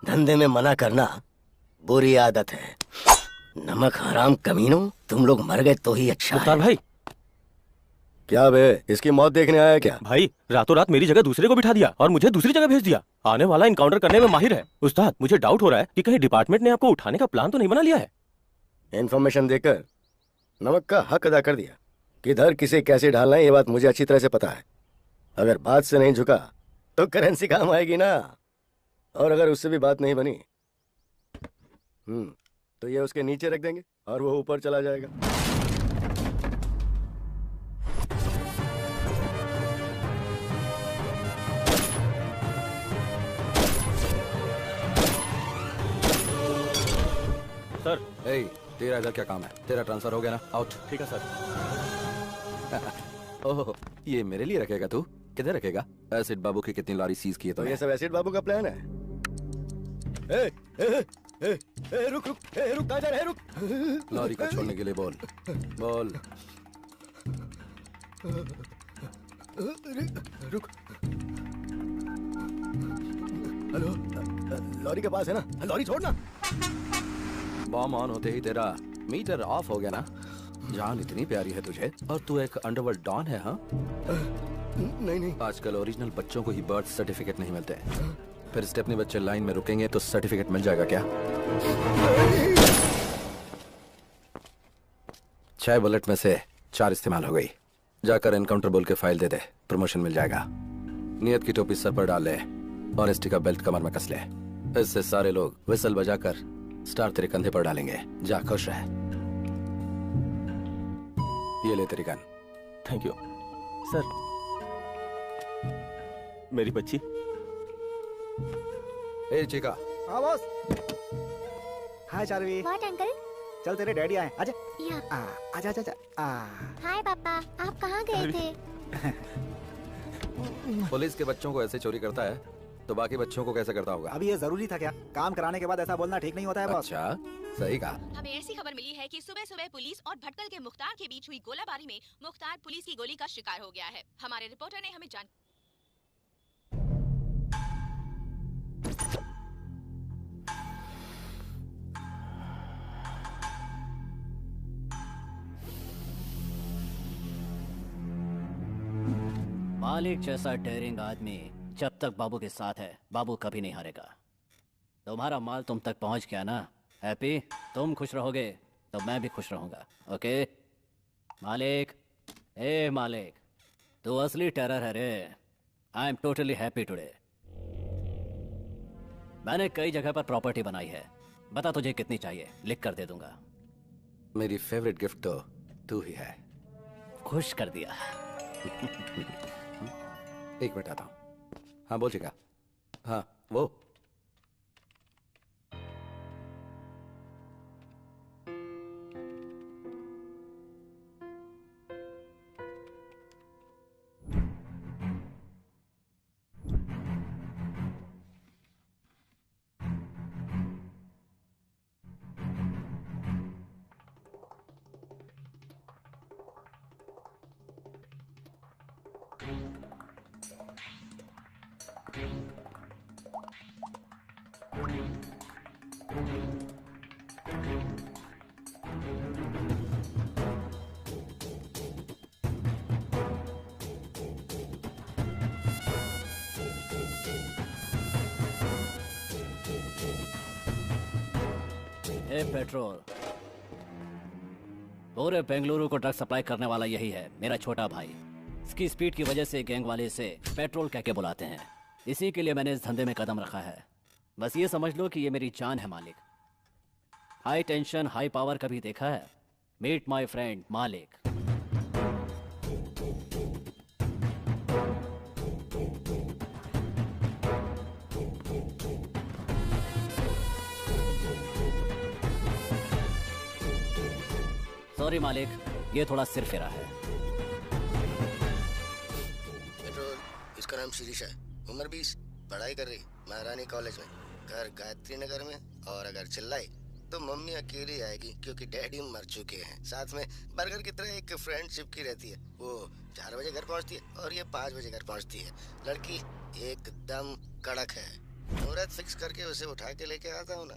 धंधे में मना करना बुरी आदत है। नमक हराम कमीनों, तुम लोग मर गए तो ही अच्छा है।
भाई,
क्या बे, इसकी मौत देखने आया क्या?
भाई रातों रात मेरी जगह दूसरे को बिठा दिया और मुझे दूसरी जगह भेज दिया। आने वाला इनकाउंटर करने में माहिर है। उस्ताद, मुझे डाउट हो रहा है कि कहीं डिपार्टमेंट ने आपको उठाने का प्लान तो नहीं बना लिया है।
इन्फॉर्मेशन देकर नमक का हक अदा कर दिया। किधर किसे कैसे डालना है ये बात मुझे अच्छी तरह से पता है। अगर बात से नहीं झुका तो करेंसी काम आएगी ना। और अगर उससे भी बात नहीं बनी तो ये उसके नीचे रख देंगे और वो ऊपर चला जाएगा।
सर।
ए, तेरा इधर क्या काम है? तेरा ट्रांसफर हो गया ना? आउट।
ठीक है सर।
ओह, ये मेरे लिए रखेगा तू? किधर रखेगा? एसिड बाबू की कितनी लॉरी सीज की है
तो
तूने?
ये सब एसिड बाबू का प्लान है। ए, ए, ए, ए, रुक रुक, ए, रुक इधर, ए, रुक।
लॉरी को छोड़ने के लिए बोल। बोल।
रुक। हेलो, लॉरी के पास है ना? लॉरी छोड़ना।
बॉम्ब ऑन होते ही तेरा मीटर ऑफ हो गया ना? जान इतनी प्यारी है तुझे और तू एक अंडरवर्ल्ड डॉन है। हाँ,
नहीं।
आजकल ओरिजिनल बच्चों को ही बर्थ सर्टिफिकेट नहीं मिलते। फिर स्टेपनी बच्चे लाइन में रुकेंगे तो सर्टिफिकेट मिल जाएगा क्या? 6 बुलेट में से 4 इस्तेमाल हो गई। जाकर एनकाउंटर बोल के फाइल दे दे, प्रमोशन मिल जाएगा। नियत की टोपी सर पर डाल ले, ऑनेस्टी का बेल्ट कमर में कस ले। इससे सारे लोग विसल बजाकर स्टार तेरे कंधे पर डालेंगे। जा, खुश रह। ये ले तेरी गन।
Thank you sir. मेरी बच्ची।
ए चिका।
हाँ boss. Hi Charvi.
What uncle?
चल तेरे डैडी आए। आजा।
या।
आजा आजा आजा।
हाय पापा, आप कहाँ गए थे?
पुलिस के बच्चों को ऐसे चोरी करता है तो बाकी बच्चों को कैसे करता होगा?
अभी ये जरूरी था क्या? काम कराने के बाद ऐसा बोलना ठीक नहीं होता है बॉस।
अच्छा, सही कहा।
हमें ऐसी खबर मिली है कि सुबह सुबह पुलिस और भटकल के मुख्तार के बीच हुई गोलाबारी में मुख्तार पुलिस की गोली का शिकार हो गया है। हमारे रिपोर्टर ने हमें जान
मालिक जैसा डेयरिंग आदमी जब तक बाबू के साथ है, बाबू कभी नहीं हारेगा। तुम्हारा माल तुम तक पहुंच गया ना? हैप्पी? तुम खुश रहोगे तो मैं भी खुश रहूंगा। ओके मालिक, ए मालिक, तू असली टेरर है रे। I am totally happy today. मैंने कई जगह पर प्रॉपर्टी बनाई है, बता तुझे कितनी चाहिए, लिख कर दे दूंगा।
मेरी फेवरेट गिफ्ट तो तू ही है।
खुश कर दिया।
एक मिनट आता हूं। हाँ बोलिएगा। हाँ वो
ए पेट्रोल, पूरे बेंगलुरु को ड्रग सप्लाई करने वाला यही है, मेरा छोटा भाई। इसकी स्पीड की वजह से गैंग वाले इसे पेट्रोल कह के बुलाते हैं। इसी के लिए मैंने इस धंधे में कदम रखा है। बस ये समझ लो कि ये मेरी जान है मालिक। हाई टेंशन हाई पावर कभी देखा है? मीट माय फ्रेंड मालिक। सॉरी मालिक, ये थोड़ा सिर फेरा है।
पेट्रोल, इसका नाम शिरीष है, उम्र 20, पढ़ाई कर रही महारानी कॉलेज में, घर गायत्री नगर में। और अगर चिल्लाई तो मम्मी अकेली आएगी क्योंकि डैडी मर चुके हैं। साथ में बर्गर की तरह एक फ्रेंडशिप की रहती है। वो 4 बजे घर पहुंचती है और ये 5 बजे घर पहुंचती है। लड़की एकदम कड़क है। मुहूर्त फिक्स करके उसे उठा के लेके आता हूँ ना।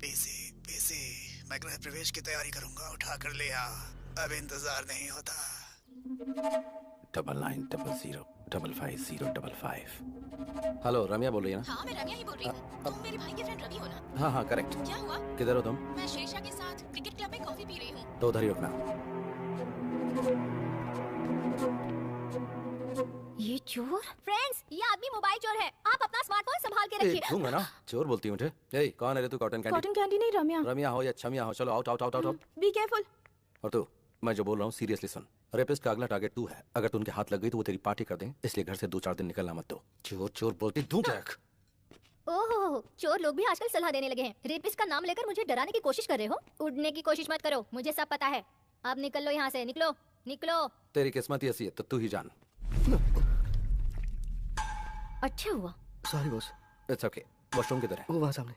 पीसी पीसी, मैं गृह प्रवेश की तैयारी करूंगा, उठा कर ले आ। अब इंतजार नहीं होता।
9900550555। हेलो रम्या बोल रही है ना?
हाँ मैं रम्या ही बोल रही हूँ। तुम मेरे भाई के फ्रेंड रवि हो ना?
हाँ हाँ करेक्ट।
क्या हुआ?
किधर हो तुम?
मैं शीर्षा के साथ क्रिकेट क्लब में कॉफी पी रही हूँ।
तो उधर ही रुकना।
ये चोर?
फ्रेंड्स, ये आदमी मोबाइल चोर है। आप अपना स्मार्टफोन संभाल के रखिए।
दूंगा ना। चोर बोलती हूँ मुझे। ए, कौन है रे तू? Cotton candy?
कॉटन कैंडी नहीं, रम्या।
रम्या हो या छमिया हो, चलो out out out out.
Be careful.
और तू, मैं जो बोल रहा हूँ सीरियसली सुन। रेपिस्ट का अगला टारगेट तू है। अगर तू उनके हाथ लग गई तो वो तेरी पार्टी कर दें, इसलिए घर से 2-4 दिन निकलना मत दो। चोर चोर बोलती दूं जैक।
ओह, चोर लोग भी आजकल सलाह देने लगे हैं। रेपिस्ट का नाम लेकर मुझे डराने की कोशिश कर रहे हो? उड़ने की कोशिश मत करो, मुझे सब पता है। अब निकल लो यहाँ से, निकलो निकलो।
तेरी किस्मत ही ऐसी है तो तू ही जान।
अच्छा हुआ।
Sorry boss.
It's okay. Washroom किधर है?
वो वहाँ सामने।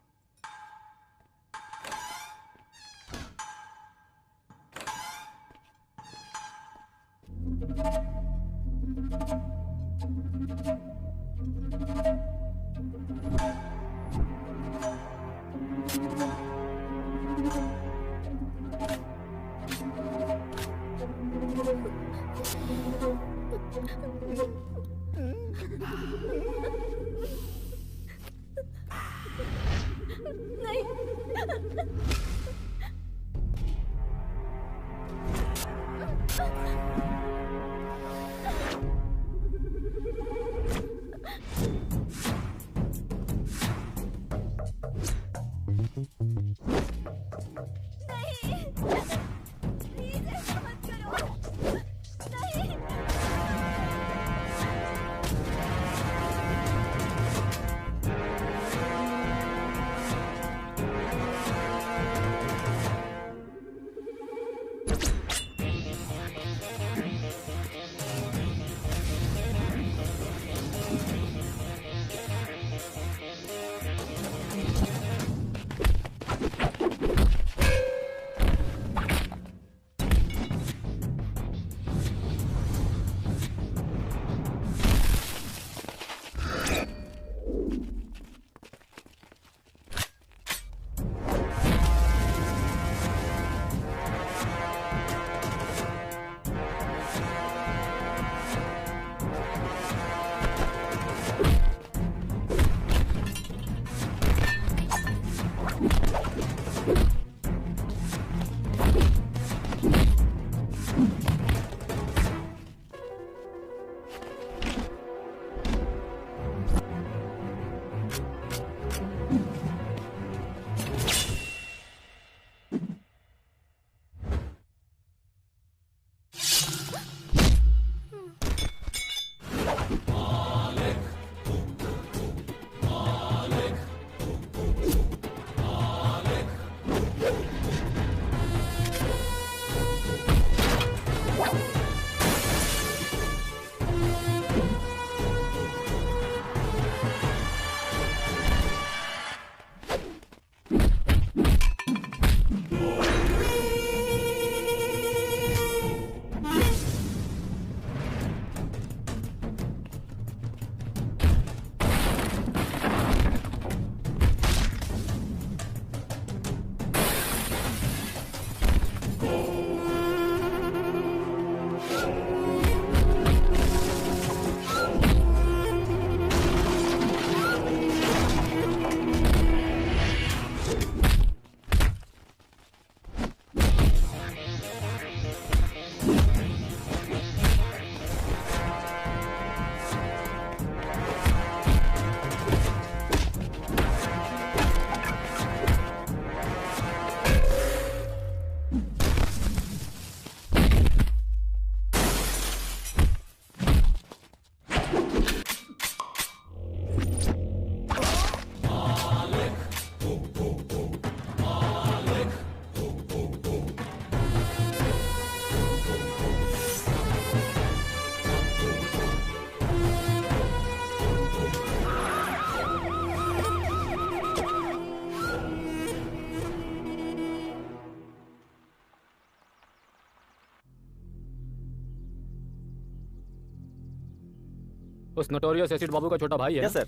उस नोटोरियस एसिड बाबू का छोटा भाई है
यस
ना?
सर।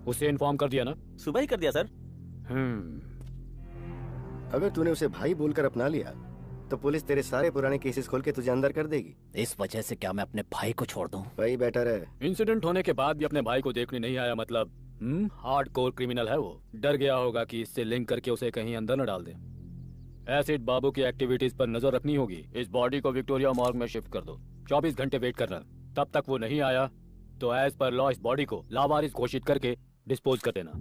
उसे इन्फॉर्म कर दिया ना?
सुबह ही कर दिया सर।
अगर तूने उसे भाई बोलकर अपना लिया तो पुलिस तेरे सारे पुराने केसेस खोल के तुझे अंदर कर देगी।
इस वजह से क्या मैं अपने भाई को छोड़ दूं?
वही बेटर है।
इंसिडेंट होने के बाद भी अपने भाई को देखने नहीं आया, मतलब हार्डकोर क्रिमिनल है वो। डर गया होगा कि इससे लिंक करके उसे कहीं अंदर न डाल दे। एसिड बाबू की एक्टिविटीज पर नजर रखनी होगी। इस बॉडी को विक्टोरिया मॉर्ग में शिफ्ट कर दो। 24 घंटे वेट करना। तब तक वो नहीं आया तो एज पर लॉ इस बॉडी को लावारिस घोषित करके डिस्पोज कर देना।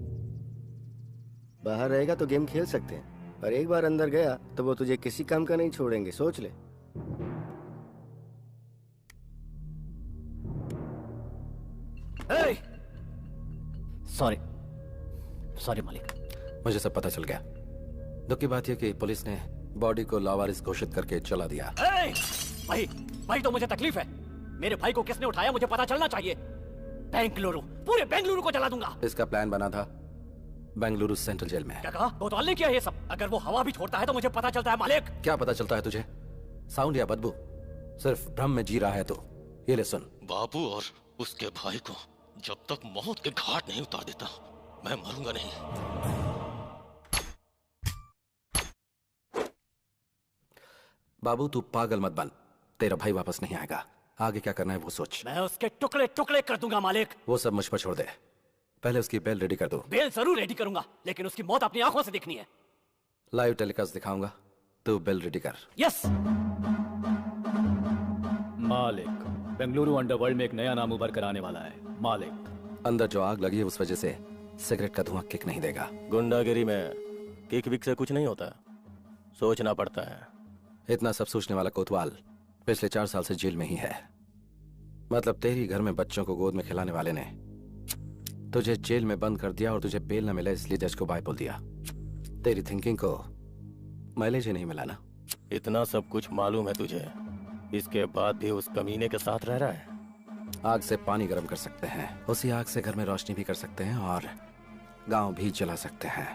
बाहर रहेगा तो गेम खेल सकते हैं, पर एक बार अंदर गया तो वो तुझे किसी काम का नहीं छोड़ेंगे, सोच ले।
सॉरी मालिक।
मुझे सब पता चल गया। दुख की बात यह कि पुलिस ने बॉडी को लावारिस घोषित करके चला दिया।
भाई तो मुझे तकलीफ है। मेरे भाई को किसने उठाया मुझे पता चलना चाहिए। बेंगलुरु, पूरे बेंगलुरु को जला दूंगा।
इसका प्लान बना था बेंगलुरु सेंट्रल जेल में।
क्या कहा? कोतवाल ने किया ये सब? अगर वो हवा भी छोड़ता है तो मुझे पता चलता है मालिक।
क्या पता चलता है तुझे? साउंड या बदबू? सिर्फ भ्रम में जी रहा है तो ये ले सुन।
बाबू और उसके भाई को जब तक मौत के घाट नहीं उतार देता मैं मरूंगा नहीं।
बाबू तू पागल मत बन, तेरा भाई वापस नहीं आएगा। आगे क्या करना है वो सोच।
मैं उसके टुकड़े टुकड़े कर दूंगा मालिक।
वो सब मुझ पर छोड़ दे, पहले उसकी बेल रेडी कर दो।
बेल जरूर रेडी करूंगा, लेकिन उसकी मौत अपनी आंखों से देखनी है।
लाइव टेलीकास्ट दिखाऊंगा, तू बेल रेडी कर।
यस।
मालिक, बेंगलुरु अंडरवर्ल्ड में एक नया नाम उभर कर आने वाला है। मालिक,
अंदर जो आग लगी है उस वजह से सिगरेट का धुआं किक नहीं देगा।
गुंडागिरी में किक विक से कुछ नहीं होता, सोचना पड़ता है।
इतना सब सोचने वाला कोतवाल पिछले 4 साल से जेल में ही है। मतलब तेरी घर में बच्चों को गोद में खिलाने वाले ने तुझे जेल में बंद कर दिया और तुझे बेल न मिला इसलिए जज को बाय बोल दिया। तेरी थिंकिंग को माइलेज ही नहीं मिला ना।
इतना सब कुछ मालूम है तुझे, इसके बाद भी उस कमीने के साथ रह रहा है।
आग से पानी गर्म कर सकते हैं, उसी आग से घर में रोशनी भी कर सकते हैं और गांव भी जला सकते हैं।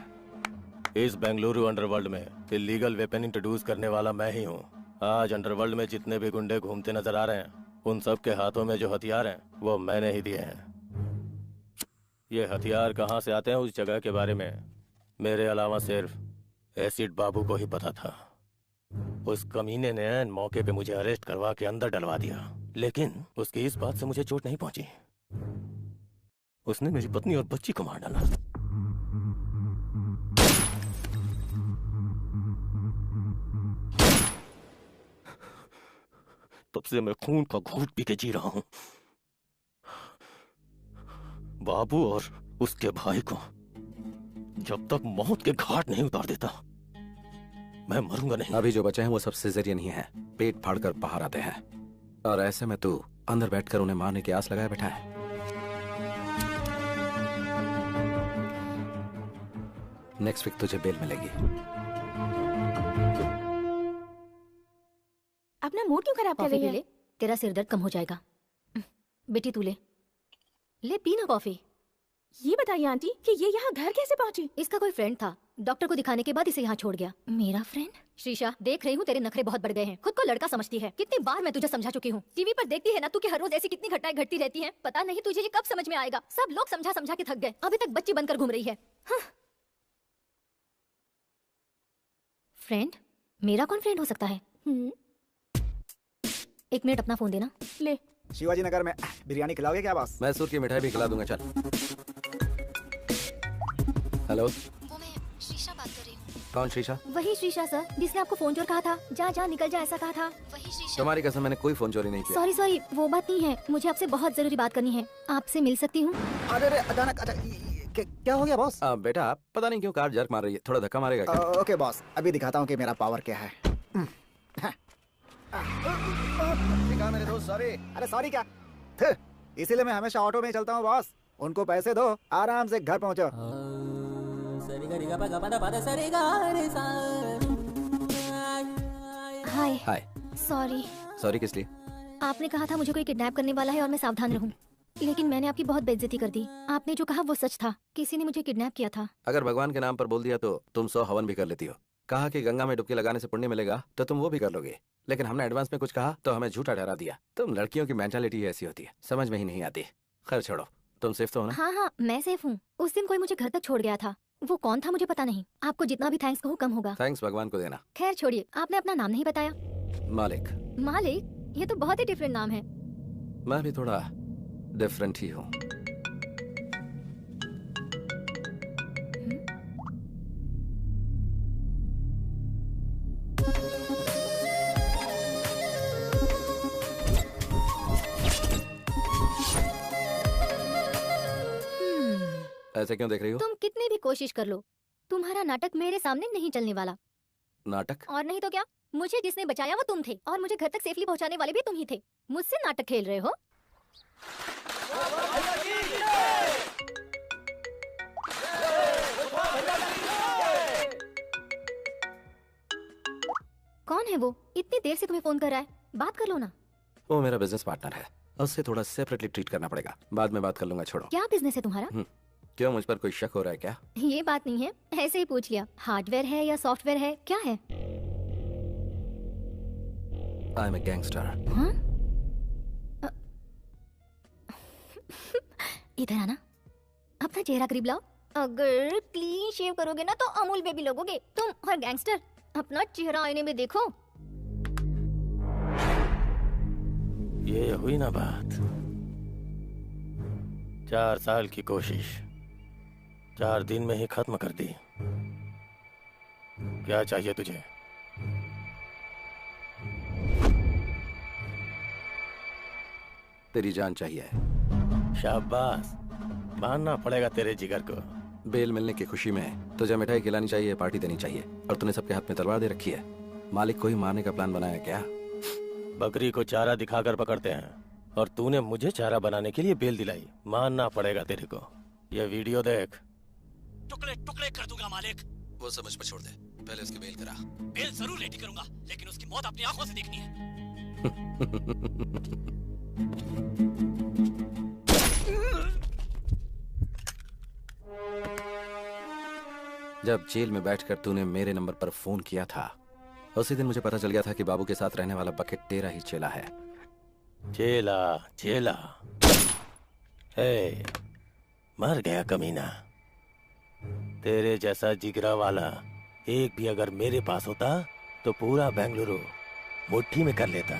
इस बेंगलुरु अंडरवर्ल्ड में इलीगल वेपन इंट्रोड्यूस करने वाला मैं ही हूँ। आज अंडरवर्ल्ड में जितने भी गुंडे घूमते नजर आ रहे हैं, उन सब के हाथों में जो हथियार हैं वो मैंने ही दिए हैं। ये हथियार कहाँ से आते हैं उस जगह के बारे में मेरे अलावा सिर्फ एसिड बाबू को ही पता था। उस कमीने ने ऐन मौके पे मुझे अरेस्ट करवा के अंदर डलवा दिया, लेकिन उसकी इस बात से मुझे चोट नहीं पहुंची। उसने मेरी पत्नी और बच्ची को मार डाला। तब से मैं खून का घूंट पी के जी रहा हूं। बाबू और उसके भाई को जब तक मौत के घाट नहीं उतार देता मैं मरूंगा नहीं।
अभी जो बचे हैं वो सब सिजेरियन ही हैं, पेट फाड़कर बाहर आते हैं। और ऐसे में तू अंदर बैठकर उन्हें मारने की आस लगाए बैठा है। नेक्स्ट वीक तुझे बेल मिलेगी।
अपना मूड क्यों खराब कर
कॉफी
रही
पी
है?
ले, तेरा सिर दर्द कम हो जाएगा। बेटी तू ले पी ना कॉफी।
ये बताइए आंटी कि ये यहाँ घर कैसे पहुँची?
इसका कोई फ्रेंड था, डॉक्टर को दिखाने के बाद इसे यहाँ छोड़ गया। मेरा फ्रेंड? श्रीशा, देख रही हूँ तेरे नखरे बहुत बढ़ गए हैं। खुद को लड़का समझती है। कितनी बार मैं तुझे समझा चुकी हूँ। टीवी पर देखती है ना तू कि हर रोज ऐसी कितनी घटनाएं घटती रहती हैं। पता नहीं तुझे ये कब समझ में आएगा। सब लोग समझा समझा के थक गए, अभी तक बच्ची बनकर घूम रही है। हाँ। फ्रेंड? मेरा कौन फ्रेंड हो सकता है? 1 मिनट अपना फोन देना।
ले।
शिवाजी नगर में बिरयानी खिलाओगे क्या बॉस?
मैसूर की मिठाई भी खिला दूंगा, चल। हेलो,
वो मैं शीशा बात कर रही हूँ।
कौन शीशा?
वही शीशा सर, जिसने आपको फोन चोर कहा था। जा जा निकल जा ऐसा कहा था। वही शीशा।
तुम्हारी कसम मैंने कोई फोन चोरी नहीं किया।
सॉरी वो बात नहीं है। मुझे आपसे बहुत जरूरी बात करनी है। आपसे मिल सकती हूँ?
अरे अचानक क्या हो गया बॉस?
बेटा पता नहीं क्यों कार जर्क मार रही है, थोड़ा धक्का मारेगा क्या?
ओके बॉस, अभी दिखाता हूँ कि मेरा पावर क्या है। मेरे दोस्त सॉरी। अरे सॉरी क्या? इसीलिए मैं हमेशा ऑटो में चलता हूँ बॉस। उनको पैसे दो, आराम से घर पहुँचो।
हाय।
हाय। सॉरी किस लिए?
आपने कहा था मुझे कोई किडनैप करने वाला है और मैं सावधान रहूं। लेकिन मैंने आपकी बहुत बेइज्जती कर दी। आपने जो कहा वो सच था, किसी ने मुझे किडनैप किया था।
अगर भगवान के नाम पर बोल दिया तो तुम 100 हवन भी कर लेती हो। कहा कि गंगा में डुबकी लगाने से पुण्य मिलेगा तो तुम वो भी कर लोगे। लेकिन हमने एडवांस में कुछ कहा तो हमें झूठा ठहरा दिया। तुम लड़कियों की मेंटालिटी ऐसी होती है, समझ में ही नहीं आती। खैर छोड़ो, तुम सेफ तो हो ना?
हाँ हाँ मैं सेफ हूँ। उस दिन कोई मुझे घर तक छोड़ गया था, वो कौन था मुझे पता नहीं। आपको जितना भी थैंक्स कहूँ कम होगा।
थैंक्स भगवान को देना।
खैर छोड़िए, आपने अपना नाम नहीं बताया।
मालिक।
मालिक? ये तो बहुत ही डिफरेंट नाम है।
मैं भी थोड़ा डिफरेंट ही हूँ। ऐसे क्यों देख रही हो?
तुम कितनी भी कोशिश कर लो, तुम्हारा नाटक मेरे सामने नहीं चलने वाला।
नाटक?
और नहीं तो क्या, मुझे जिसने बचाया वो तुम थे, और मुझे घर तक सेफली पहुंचाने वाले भी तुम ही थे। मुझसे नाटक खेल रहे हो? कौन है वो? इतनी देर से तुम्हें फोन कर रहा है, बात कर लो ना।
वो मेरा बिजनेस पार्टनर है, उससे थोड़ा सेपरेटली ट्रीट करना पड़ेगा। बाद में बात कर लूंगा, छोड़ो।
क्या बिजनेस है तुम्हारा?
क्यों, मुझ पर कोई शक हो रहा है क्या?
ये बात नहीं है, ऐसे ही पूछ लिया। हार्डवेयर है या सॉफ्टवेयर है, क्या है?
I am a gangster.
हाँ? इधर आना, अपना चेहरा करीब लाओ। अगर क्लीन शेव करोगे ना तो अमूल बेबी लगोगे तुम। और गैंगस्टर, अपना चेहरा आईने में देखो।
ये हुई ना बात। 4 साल की कोशिश 4 दिन में ही खत्म कर दी। क्या चाहिए तुझे?
तेरी जान चाहिए।
शाबाश, मानना पड़ेगा तेरे जिगर को।
बेल मिलने की खुशी में तुझे मिठाई खिलानी चाहिए, पार्टी देनी चाहिए, और तूने सबके हाथ में तलवार दे रखी है। मालिक को ही मारने का प्लान बनाया क्या?
बकरी को चारा दिखाकर पकड़ते हैं, और तूने मुझे चारा बनाने के लिए बेल दिलाई। मानना पड़ेगा तेरे को। ये वीडियो देख।
टुकड़े टुकड़े कर दूंगा मालिक।
वो सब मुझ पर छोड़ दे, पहले उसकी बेल करा।
बेल जरूर रेडी करूंगा, लेकिन उसकी मौत अपनी आंखों से देखनी है।
जब जेल में बैठकर तूने मेरे नंबर पर फोन किया था, उसी दिन मुझे पता चल गया था कि बाबू के साथ रहने वाला बकेट तेरा ही चेला है।
चेला चेला, हे, मर गया कमीना। तेरे जैसा जिगरा वाला एक भी अगर मेरे पास होता तो पूरा बेंगलुरु मुट्ठी में कर लेता।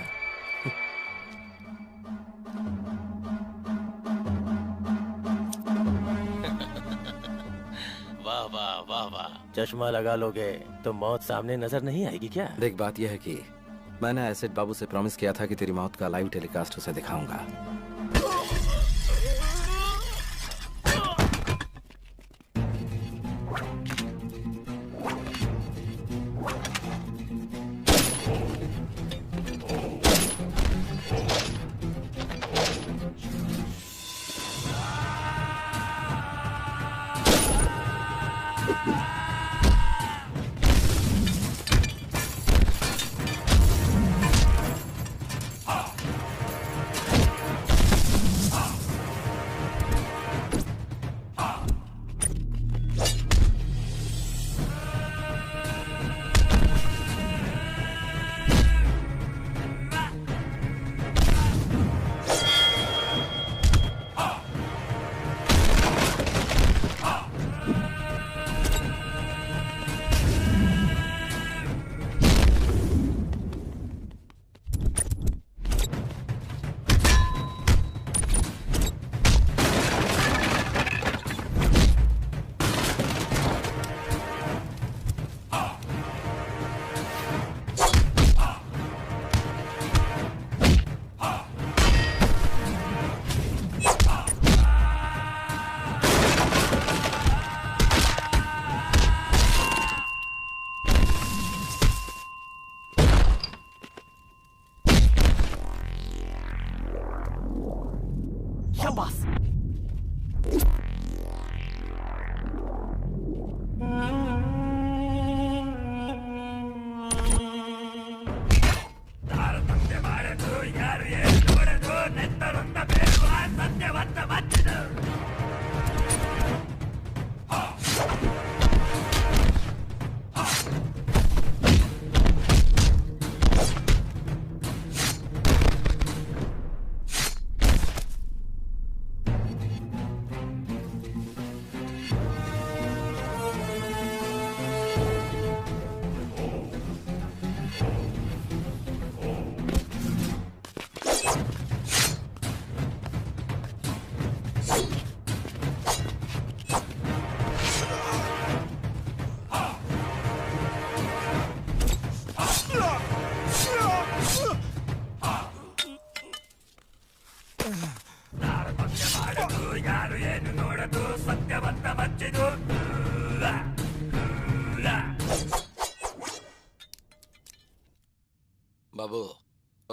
वाह वाह वाह वाह। चश्मा लगा लोगे तो मौत सामने नजर नहीं आएगी क्या?
देख, बात यह है कि मैंने एसिड बाबू से प्रॉमिस किया था कि तेरी मौत का लाइव टेलीकास्ट उसे दिखाऊंगा।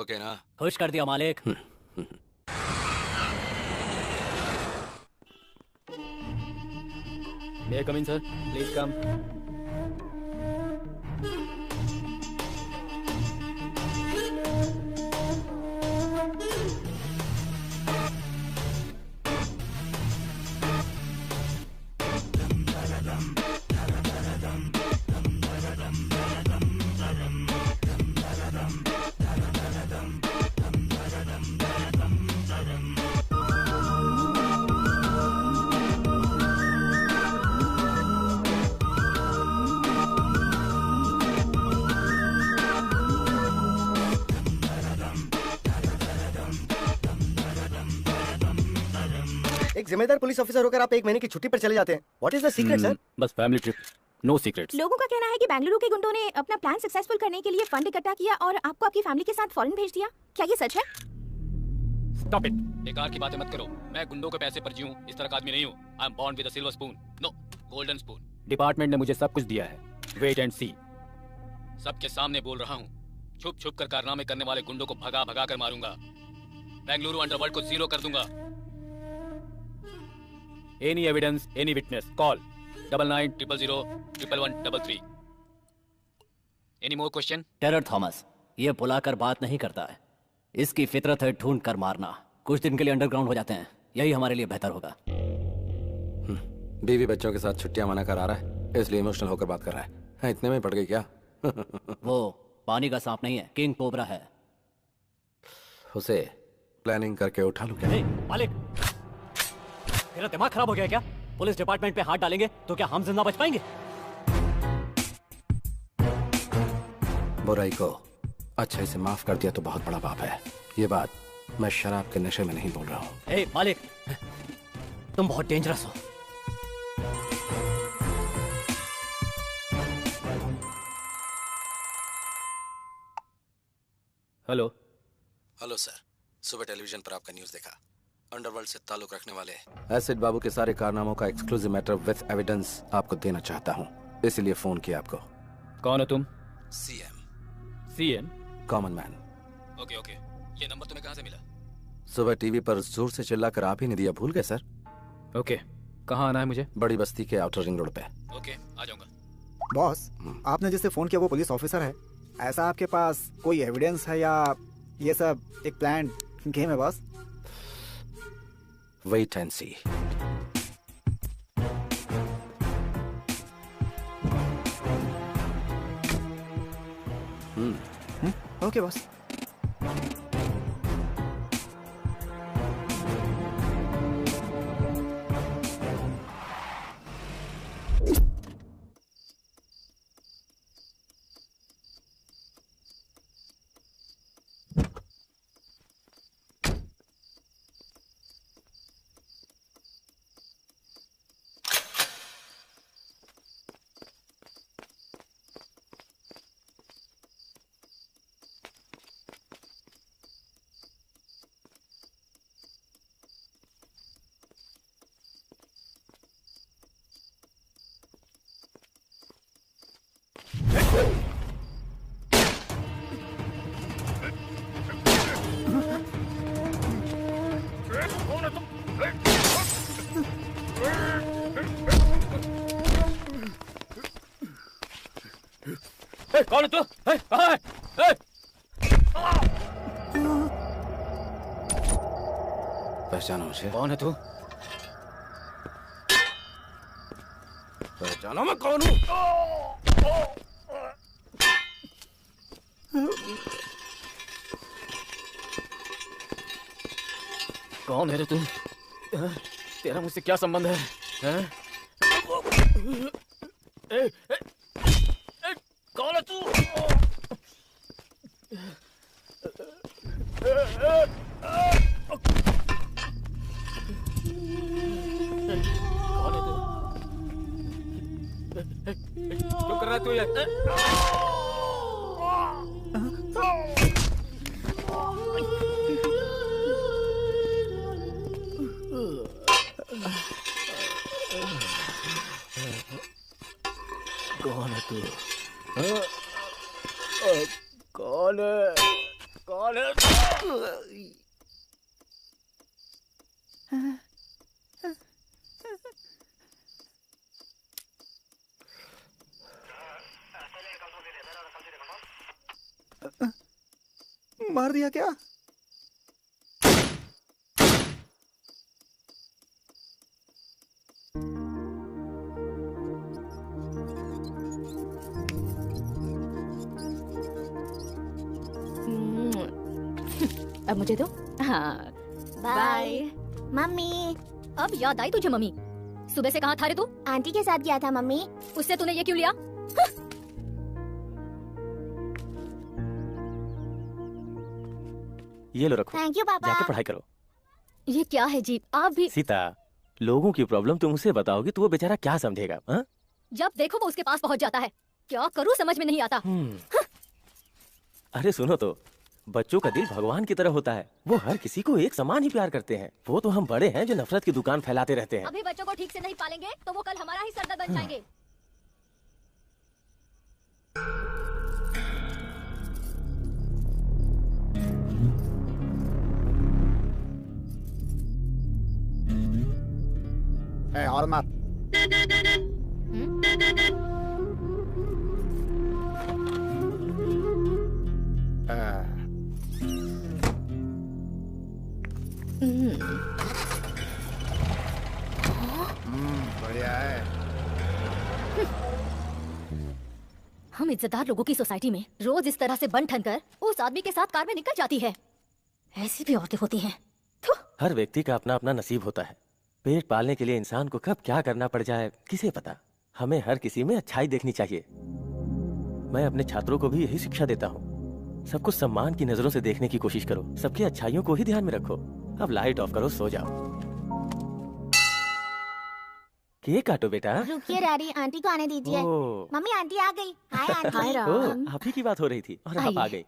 ओके ना?
खुश कर दिया मालिक।
May I come in, sir? Please come.
एक जिम्मेदार पुलिस ऑफिसर होकर आप 1 महीने की छुट्टी पर चले जाते हैं। What is the secret sir?
बस फैमिली ट्रिप, नो सीक्रेट्स।
लोगों का कहना है कि बेंगलुरु के गुंडों ने अपना प्लान सक्सेसफुल करने के लिए फंड इकट्ठा किया और आपको आपकी फैमिली के साथ फॉरेन भेज दिया। क्या ये सच है?
स्टॉप इट, बेकार की बातें मत करो। मैं गुंडों के पैसे पर जीऊं इस तरह का आदमी नहीं हूँ। I am born with a silver spoon, no golden spoon. Department ने मुझे सब कुछ दिया है, वेट एंड सी। सबके सामने बोल रहा हूँ, छुप छुप कर कारनामे करने वाले गुंडों को भगा भगा कर मारूंगा। बेंगलुरु अंडरवर्ल्ड को जीरो कर दूंगा। Any evidence, any witness, call 9900011133। Any more question?
Terror Thomas ये बुलाकर बात नहीं करता है, इसकी फितरत है ढूंढ कर मारना। कुछ दिन के लिए अंडरग्राउंड हो जाते हैं, यही हमारे लिए बेहतर होगा।
बीवी बच्चों के साथ छुट्टियां मना करा रहा है, इसलिए इमोशनल होकर बात कर रहा है। इतने में पड़ गई क्या?
वो पानी का सांप नहीं है, किंग कोबरा है।
उसे प्लानिंग करके उठा लूं क्या?
मालिक, तेरा दिमाग खराब हो गया क्या? पुलिस डिपार्टमेंट पे हाथ डालेंगे तो क्या हम जिंदा बच पाएंगे?
बुराई को अच्छे से माफ कर दिया तो बहुत बड़ा पाप है। ये बात मैं शराब के नशे में नहीं बोल रहा हूँ।
ए मालिक, तुम बहुत डेंजरस हो।
हेलो।
हेलो सर, सुबह टेलीविजन पर आपका न्यूज़ देखा। अंडरवर्ल्ड से ताल्लुक रखने वाले एसिड बाबू के सारे कारनामों का एक्सक्लूसिव मैटर विद एविडेंस आपको देना चाहता हूँ, इसलिए फोन किया आपको।
कौन हो तुम?
CM.
CM?
Common man.
Okay okay, ये नंबर तुम्हें कहाँ से मिला?
सुबह टीवी पर जोर से चिल्लाकर आप ही ने दिया, भूल गए सर?
ओके, कहाँ आना है मुझे?
बड़ी बस्ती के आउटर रिंग रोड पे।
ओके, आ जाऊंगा।
बॉस, आपने जिससे फोन किया वो पुलिस ऑफिसर है। ऐसा आपके पास कोई एविडेंस है या ये सब एक प्लान गेम है boss?
Wait and see.
Okay boss.
कौन है तू? कहाँ है?
पहचानो मुझे?
कौन है तू?
पहचानो मैं कौन हूँ?
कौन है रे तू? तेरा मुझसे क्या संबंध है? कौन है तू? क्यों कर रहा है तू ये? कौन है तू? कौन है?
कौन है?
मार दिया क्या?
अब मुझे दो। हाँ बाय।
मम्मी, अब याद आई तुझे मम्मी? सुबह से कहाँ था रे तू?
आंटी के साथ गया था मम्मी।
उससे तूने ये क्यों लिया?
ये लो रखो,
थैंक यू पापा।
जाके पढ़ाई करो।
ये क्या है जी? आप भी
सीता, लोगों की प्रॉब्लम तुम उसे बताओगी तो वो बेचारा क्या समझेगा? हाँ?
जब देखो वो उसके पास पहुंच जाता है। क्या करूं समझ में नहीं आता।
अरे सुनो तो, बच्चों का दिल भगवान की तरह होता है। वो हर किसी को एक समान ही प्यार करते हैं। वो तो हम बड़े हैं जो नफरत की दुकान फैलाते रहते हैं।
अभी बच्चों को ठीक से नहीं पालेंगे तो वो कल हमारा ही सरदर्द बन जाएंगे।
और मार। बढ़िया है।
हम इज्जतदार लोगों की सोसाइटी में रोज इस तरह से बन ठन कर उस आदमी के साथ कार में निकल जाती है। ऐसी भी औरतें होती हैं।
हर व्यक्ति का अपना अपना नसीब होता है। पेट पालने के लिए इंसान को कब क्या करना पड़ जाए किसे पता। हमें हर किसी में अच्छाई देखनी चाहिए। मैं अपने छात्रों को भी यही शिक्षा देता हूँ। सबको सम्मान की नजरों से देखने की कोशिश करो। सबकी अच्छाइयों को ही ध्यान में रखो। अब लाइट ऑफ करो, सो जाओ। केक काटो बेटा।
रुकिए डैडी, आंटी को आने दीजिए।
ओह।
मम्मी आंटी आ गई। Hi aunty.
हाय राम।
ओह, आप ही की बात हो रही थी और आप आ गई।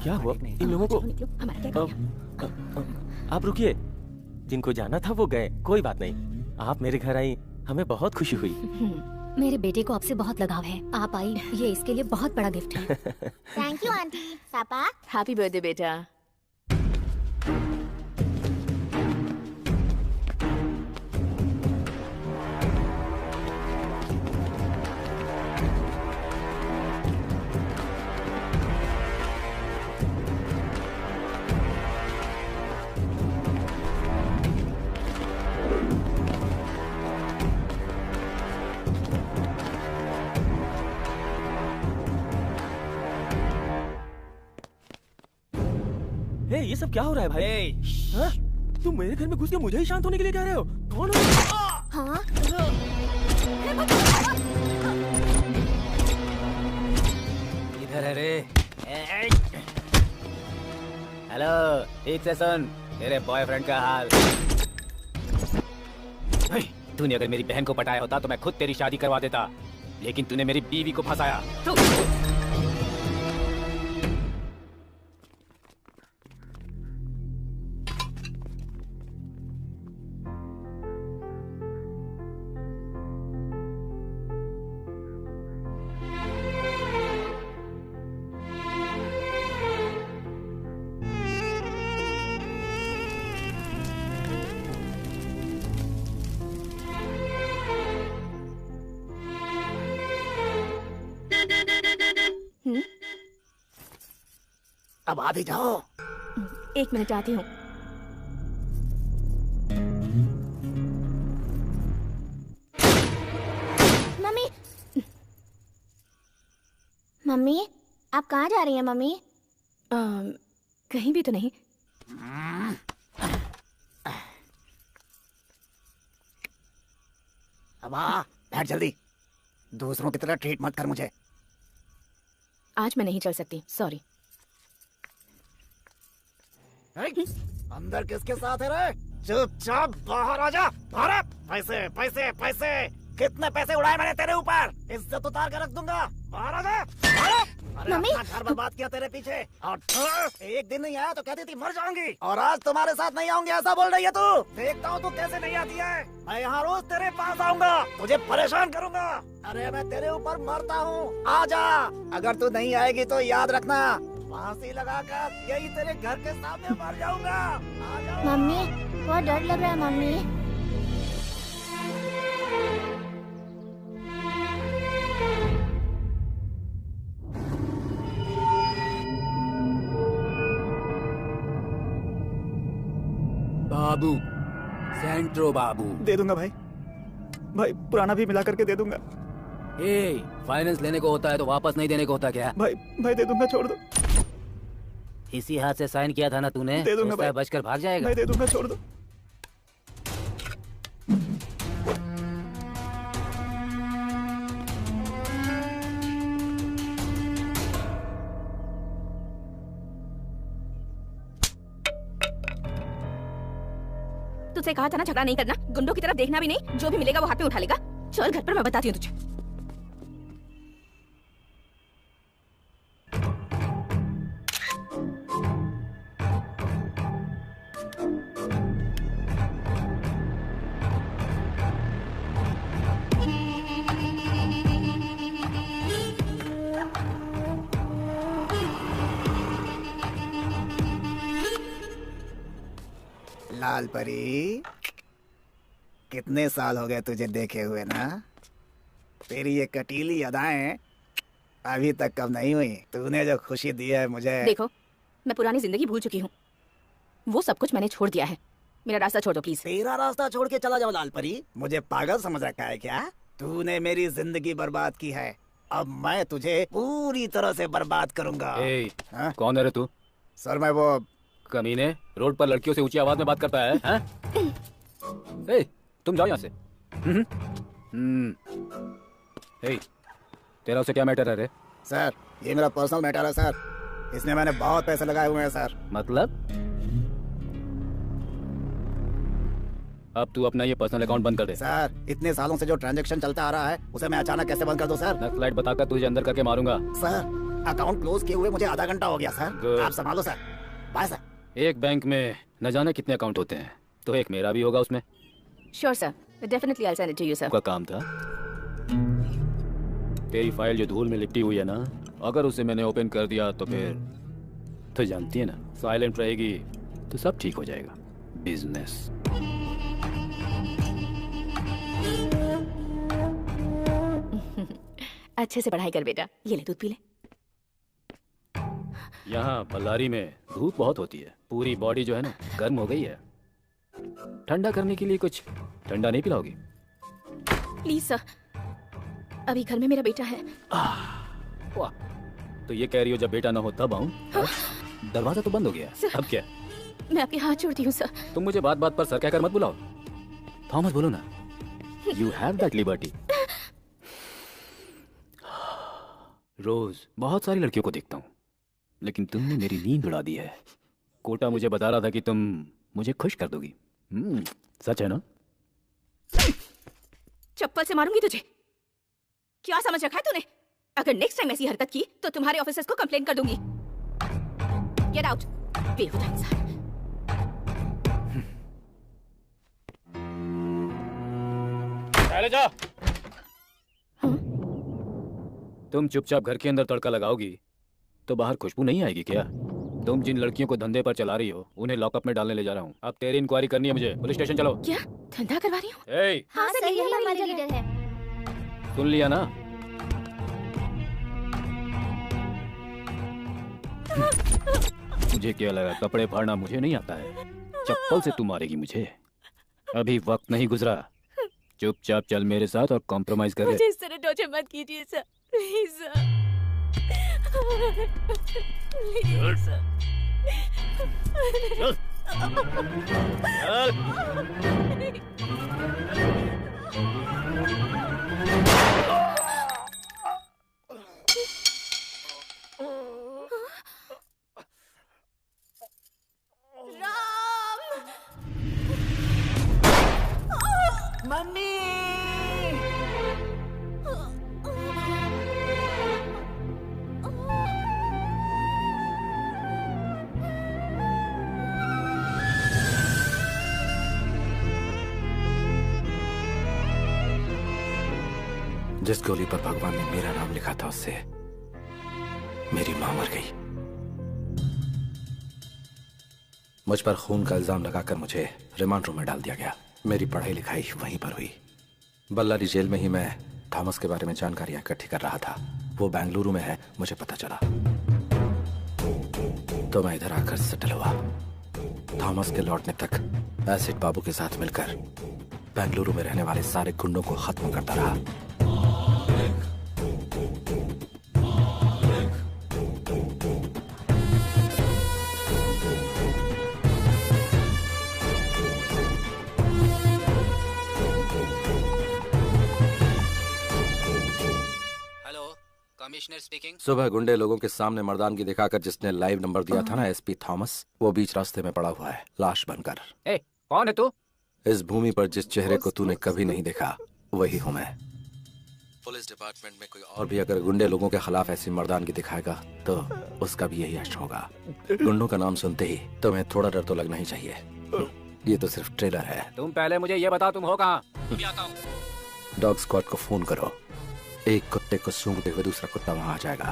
क्या हुआ इन लोगों को? आप रुकिए, जिनको जाना था वो गए। कोई बात नहीं, आप मेरे घर आई, हमें बहुत खुशी हुई।
मेरे बेटे को आपसे बहुत लगाव है। आप आई, ये इसके लिए बहुत बड़ा गिफ्ट है।
Thank you aunty. पापा
हैप्पी बर्थडे बेटा।
हे, ये सब क्या हो रहा है भाई? हाँ? तुम मेरे घर में घुस के मुझे ही शांत होने के लिए कह रहे हो? कौन हो?
हाँ?
इधर है रे। हेलो, ठीक से सुन, तेरे बॉयफ्रेंड का हाल। तूने अगर मेरी बहन को पटाया होता तो मैं खुद तेरी शादी करवा देता, लेकिन तूने मेरी बीवी को फंसाया।
अब आ भी जाओ।
एक मिनट आती हूँ। मम्मी, मम्मी आप कहाँ जा रही हैं मम्मी?
कहीं भी तो नहीं।
अब आ, बैठ जल्दी। दूसरों की तरह ट्रीट मत कर मुझे।
आज मैं नहीं चल सकती, सॉरी।
अंदर किसके साथ है रे? चुपचाप बाहर आ जा। अरे पैसे पैसे पैसे, कितने पैसे उड़ाए मैंने तेरे ऊपर? इज्जत उतार कर रख दूंगा। बाहर आ जा।
मम्मी।
अपना घर बर्बाद किया तेरे पीछे, और एक दिन नहीं आया तो कहती थी मर जाऊंगी, और आज तुम्हारे साथ नहीं आऊंगी ऐसा बोल रही है तू। देखता हूँ तू कैसे नहीं आती है। मैं यहाँ रोज तेरे पास आऊंगा, तुझे परेशान करूंगा। अरे मैं तेरे ऊपर मरता हूँ, आ जा। अगर तू नहीं आएगी तो याद रखना, फांसी लगाकर यही तेरे घर के सामने मर जाऊंगा।
मम्मी बहुत डर लग रहा है मम्मी।
बाबू, सेंट्रो बाबू।
दे दूंगा भाई, भाई पुराना भी मिला करके दे दूंगा।
ए, फाइनेंस लेने को होता है तो वापस नहीं देने को होता क्या?
भाई दे दूंगा, छोड़ दो।
इसी हाथ से साइन किया था ना तूने?
दे दूंगा भाई।
बचकर भाग जाएगा।
भाई दे दूंगा, छोड़ दो।
तुझसे कहा था ना झगड़ा नहीं करना, गुंडों की तरफ देखना भी नहीं, जो भी मिलेगा वो हाथ में उठा लेगा। चल घर पर, मैं बताती हूँ तुझे।
लाल परी, कितने साल हो गए तुझे देखे हुए ना। तेरी ये कटीली अदाएं अभी तक कब नहीं हुई। तूने जो खुशी दी है मुझे।
देखो, मैं पुरानी जिंदगी भूल चुकी हूँ, वो सब कुछ मैंने छोड़ दिया है। मेरा रास्ता छोड़ दो प्लीज।
तेरा रास्ता छोड़ के चला जाओ लाल परी? मुझे पागल समझ रखा है क्या? तूने मेरी जिंदगी बर्बाद की है, अब मैं तुझे पूरी तरह से बर्बाद करूंगा।
कौन है रे तू?
सर मैं वो
कमीने, रोड पर लड़कियों से ऊंची आवाज में बात करता है, हैं? ए, तुम जाओ यहाँ से। ए, तेरा उससे क्या मैटर है रे?
सर ये मेरा पर्सनल मैटर है सर, इसमें मैंने बहुत पैसे लगाए हुए हैं सर।
मतलब? अब तू अपना ये पर्सनल अकाउंट बंद कर दे।
सर इतने सालों से जो ट्रांजैक्शन चलता आ रहा है उसे मैं अचानक कैसे बंद कर दूं सर?
नक्सलाइट बताकर तुझे अंदर करके मारूंगा।
सर अकाउंट क्लोज किए हुए मुझे आधा घंटा हो गया सर, आप संभालो सर। Bye sir.
एक बैंक में न जाने कितने अकाउंट होते हैं, तो एक मेरा भी होगा उसमें।
Sure sir, definitely I send it to you sir.
का काम था। तेरी फाइल जो धूल में लिपटी हुई है ना, अगर उसे मैंने ओपन कर दिया तो फिर तो जानती है ना, साइलेंट रहेगी तो सब ठीक हो जाएगा। बिजनेस।
अच्छे से पढ़ाई कर बेटा, ये ले दूध पी ले।
यहाँ बल्लारी में धूप बहुत होती है, पूरी बॉडी जो है ना गर्म हो गई है। ठंडा करने के लिए कुछ ठंडा नहीं पिलाओगी?
प्लीज सर, अभी घर में मेरा बेटा है।
वाह, तो ये कह रही हो जब बेटा ना हो तब आऊं? दरवाजा तो बंद हो गया, अब क्या?
मैं आपके हाथ जोड़ती हूँ सर।
तुम मुझे बात बात पर सर कहकर मत बुलाओ। थॉमस बोलो ना। You have that liberty. रोज बहुत सारी लड़कियों को देखता हूँ, लेकिन तुमने मेरी नींद उड़ा दी है। कोटा मुझे बता रहा था कि तुम मुझे खुश कर दोगी। सच है ना?
चप्पल से मारूंगी तुझे। क्या समझ रखा है तूने? अगर नेक्स्ट टाइम ऐसी हरकत की तो तुम्हारे ऑफिसर्स को कंप्लेंट कर दूंगी। गेट आउट, बेहुदा इंसान।
पहले जा। तुम चुपचाप घर के अंदर तड़का लगाओगी तो बाहर खुशबू नहीं आएगी क्या? तुम जिन लड़कियों को धंधे पर चला रही हो उन्हें लॉकअप में डालने ले जा रहा हूँ। अब तेरी इंक्वायरी करनी है मुझे, पुलिस स्टेशन चलो।
क्या धंधा करवा रही हूँ?
हाँ सर, यही हमारी लीडर है।
सुन लिया ना? मुझे क्या लगा कपड़े फाड़ना मुझे नहीं आता है? चप्पल से तू मारेगी मुझे? अभी वक्त नहीं गुजरा, चुपचाप चल मेरे साथ और कॉम्प्रोमाइज कर।
मुझे इस तरह टॉर्चर मत कीजिए sir, please sir. Please sir.
Mummy!
जिस गोली पर भगवान ने मेरा नाम लिखा था उससे मेरी मां मर गई। मुझ पर खून का इल्जाम लगाकर मुझे रिमांड रूम में डाल दिया गया। मेरी पढ़ाई लिखाई वहीं पर हुई। बल्लारी जेल में ही मैं थॉमस के बारे में जानकारियां इकट्ठी कर रहा था। वो बेंगलुरु में है, मुझे पता चला तो मैं इधर आकर सेटल हुआ। थॉमस के लौटने तक एसिड बाबू के साथ मिलकर बेंगलुरु में रहने वाले सारे गुंडों को खत्म करता रहा।
Commissioner speaking.
सुबह गुंडे लोगों के सामने मर्दानगी दिखाकर जिसने लाइव नंबर दिया था ना एसपी थॉमस, वो बीच रास्ते में पड़ा हुआ है लाश बनकर।
ए, कौन है तू?
इस भूमि पर जिस चेहरे को तूने कभी नहीं देखा वही हूँ मैं। पुलिस डिपार्टमेंट में कोई और भी अगर गुंडे लोगों के खिलाफ ऐसी मर्दानगी दिखाएगा तो उसका भी यही हश्र होगा। गुंडों का नाम सुनते ही तुम्हें थोड़ा डर तो लगना ही चाहिए। ये तो सिर्फ ट्रेलर है।
तुम पहले मुझे ये बताओ तुम हो कहाँ?
डॉग स्क्वाड को फोन करो। एक कुत्ते को सूंघते हुए दूसरा कुत्ता वहां आ जाएगा।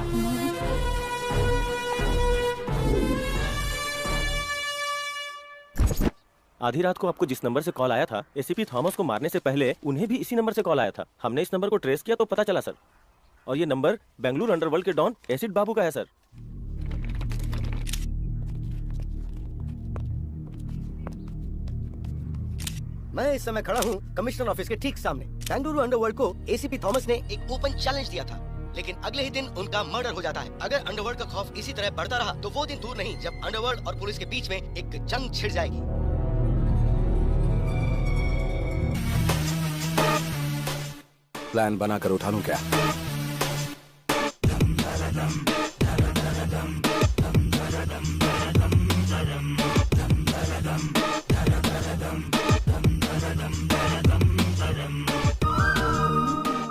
आधी रात को आपको जिस नंबर से कॉल आया था, एसीपी थॉमस को मारने से पहले उन्हें भी इसी नंबर से कॉल आया था। हमने इस नंबर को ट्रेस किया तो पता चला सर, और ये नंबर बेंगलुरु अंडरवर्ल्ड के डॉन एसिड बाबू का है सर।
मैं इस समय खड़ा हूँ कमिश्नर ऑफिस के ठीक सामने। बेंगलुरु अंडरवर्ल्ड को एसीपी थॉमस ने एक ओपन चैलेंज दिया था, लेकिन अगले ही दिन उनका मर्डर हो जाता है। अगर अंडरवर्ल्ड का खौफ इसी तरह बढ़ता रहा तो वो दिन दूर नहीं जब अंडरवर्ल्ड और पुलिस के बीच में एक जंग छिड़ जाएगी।
प्लान बनाकर उठा लूं क्या?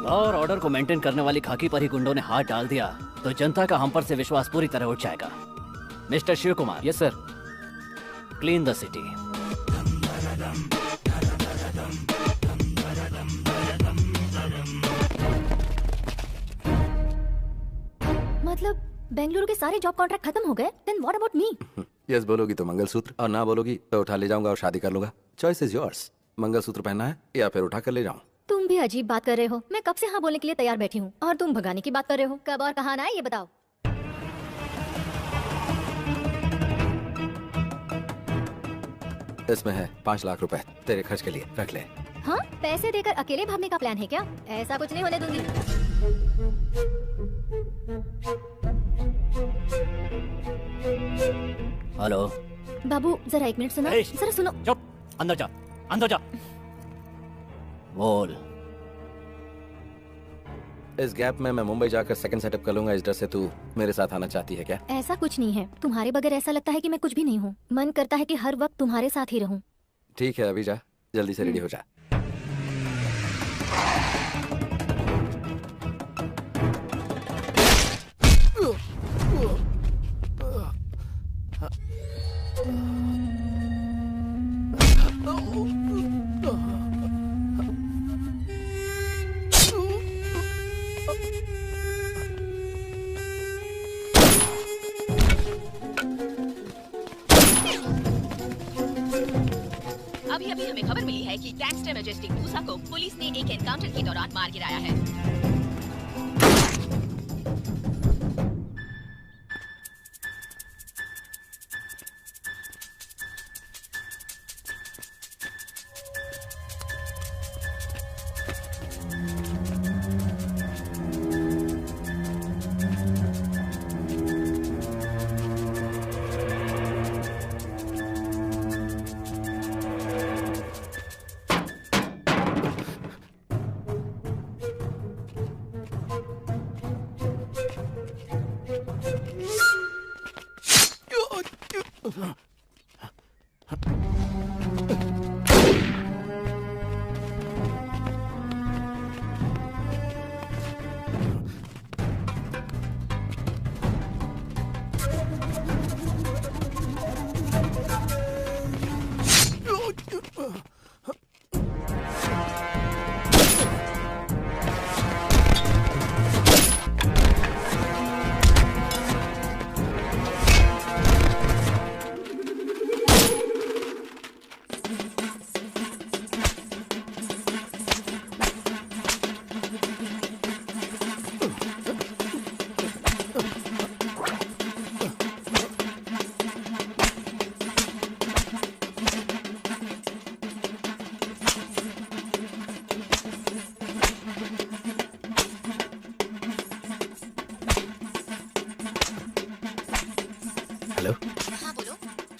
और ऑर्डर को मेंटेन करने वाली खाकी पर ही गुंडों ने हाथ डाल दिया तो जनता का हम पर से विश्वास पूरी तरह उठ जाएगा। Mister Shiv Kumar.
Yes sir.
Clean the city.
मतलब बेंगलुरु के सारे जॉब कॉन्ट्रैक्ट खत्म हो गए? Then what about me?
Yes बोलोगी तो मंगलसूत्र, और ना बोलोगी तो उठा ले जाऊंगा और शादी कर लूंगा। Choice is yours. मंगलसूत्र पहनना है या फिर उठा कर ले जाऊं?
तुम भी अजीब बात कर रहे हो। मैं कब से हाँ बोलने के लिए तैयार बैठी हूँ और तुम भगाने की बात कर रहे हो। कब और कहाँ आना है ये बताओ।
इसमें है 5 लाख रुपए तेरे खर्च के लिए, रख ले।
हाँ, पैसे देकर अकेले भागने का प्लान है क्या? ऐसा कुछ नहीं होने दूंगी।
हेलो
बाबू, जरा 1 मिनट सुनो। जरा सुनो।
चुप, अंदर जा, अंदर जा। बोल।
इस गैप में मैं मुंबई जाकर सेकंड सेटअप कर लूंगा। इस डर से तू मेरे साथ आना चाहती है क्या?
ऐसा कुछ नहीं है। तुम्हारे बगैर ऐसा लगता है कि मैं कुछ भी नहीं हूँ। मन करता है कि हर वक्त तुम्हारे साथ ही रहूं।
ठीक है, अभी जा, जल्दी से रेडी हो जा।
अभी अभी हमें खबर मिली है कि गैंगस्टर मैजेस्टिक मूसा को पुलिस ने एक एनकाउंटर के दौरान मार गिराया है।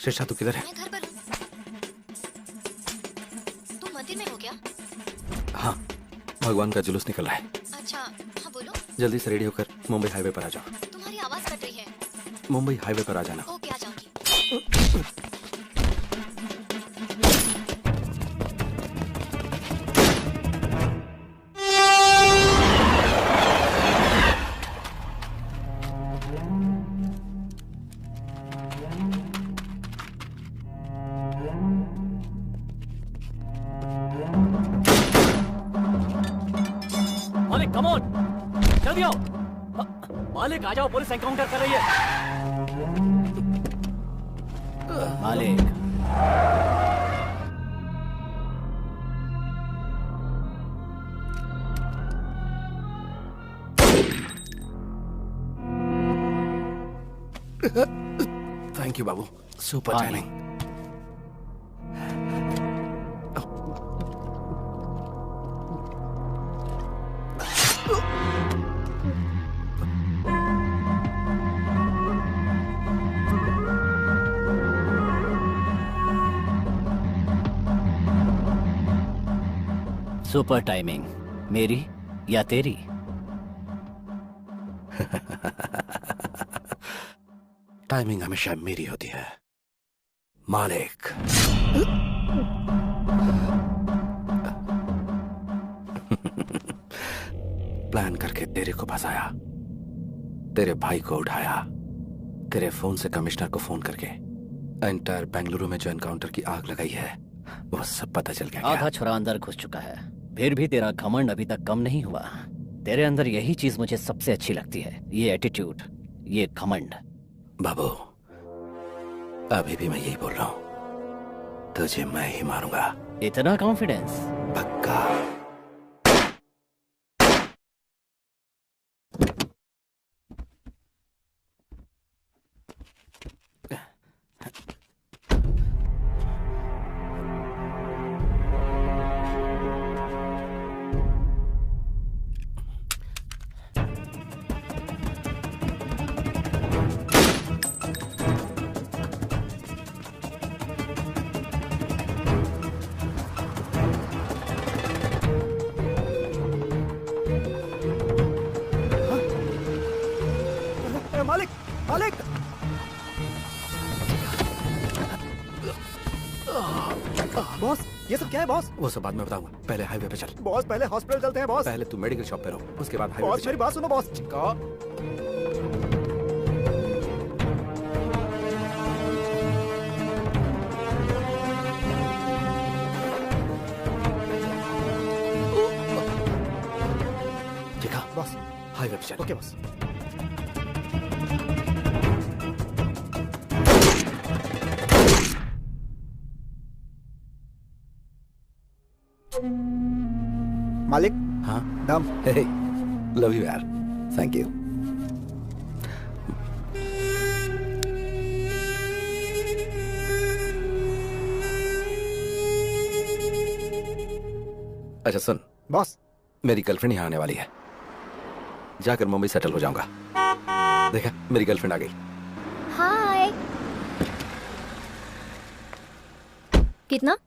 शीशा तू किधर है?
मैं घर पर हूँ। तुम मंदिर में हो क्या?
हाँ, भगवान का जुलूस निकल रहा है।
अच्छा, हाँ बोलो।
जल्दी से रेडी होकर मुंबई हाईवे पर आ जाओ।
तुम्हारी आवाज कट रही है।
मुंबई हाईवे पर आ जाना।
ओके, आ जाऊंगी।
मालिक, कम ऑन, जल्दी आओ। मालिक आ जाओ, पुलिस एनकाउंटर कर रही है। मालिक,
thank you Babu, super timing.
Super timing, मेरी या तेरी?
टाइमिंग हमेशा मेरी होती है मालिक। प्लान करके तेरे को फंसाया, तेरे भाई को उठाया, तेरे फोन से कमिश्नर को फोन करके एंटायर बेंगलुरु में जो एनकाउंटर की आग लगाई है वो सब पता चल गया।
आधा छुरा अंदर घुस चुका है, फिर भी तेरा घमंड अभी तक कम नहीं हुआ। तेरे अंदर यही चीज मुझे सबसे अच्छी लगती है, ये एटीट्यूड, ये घमंड।
बाबू, अभी भी मैं यही बोल रहा हूं, तुझे मैं ही मारूंगा।
इतना कॉन्फिडेंस?
पक्का।
मालिक, मालिक! बॉस, ये सब क्या है बॉस?
वो सब बाद में बताऊंगा, पहले हाईवे पे चल।
बॉस, पहले हॉस्पिटल चलते हैं बॉस।
पहले तू मेडिकल शॉप पे रहो, उसके बाद हाईवे पे
बॉस
चल।
मेरी बात सुनो बॉस।
ठीक है
बॉस,
हाईवे पे चल।
Okay boss. मालिक,
हाँ
दम।
लव यू यार, थैंक यू। अच्छा सुन
बॉस,
मेरी गर्लफ्रेंड यहाँ आने वाली है, जाकर मुंबई सेटल हो जाऊंगा। देखा, मेरी गर्लफ्रेंड आ गई।
हाय। कितना?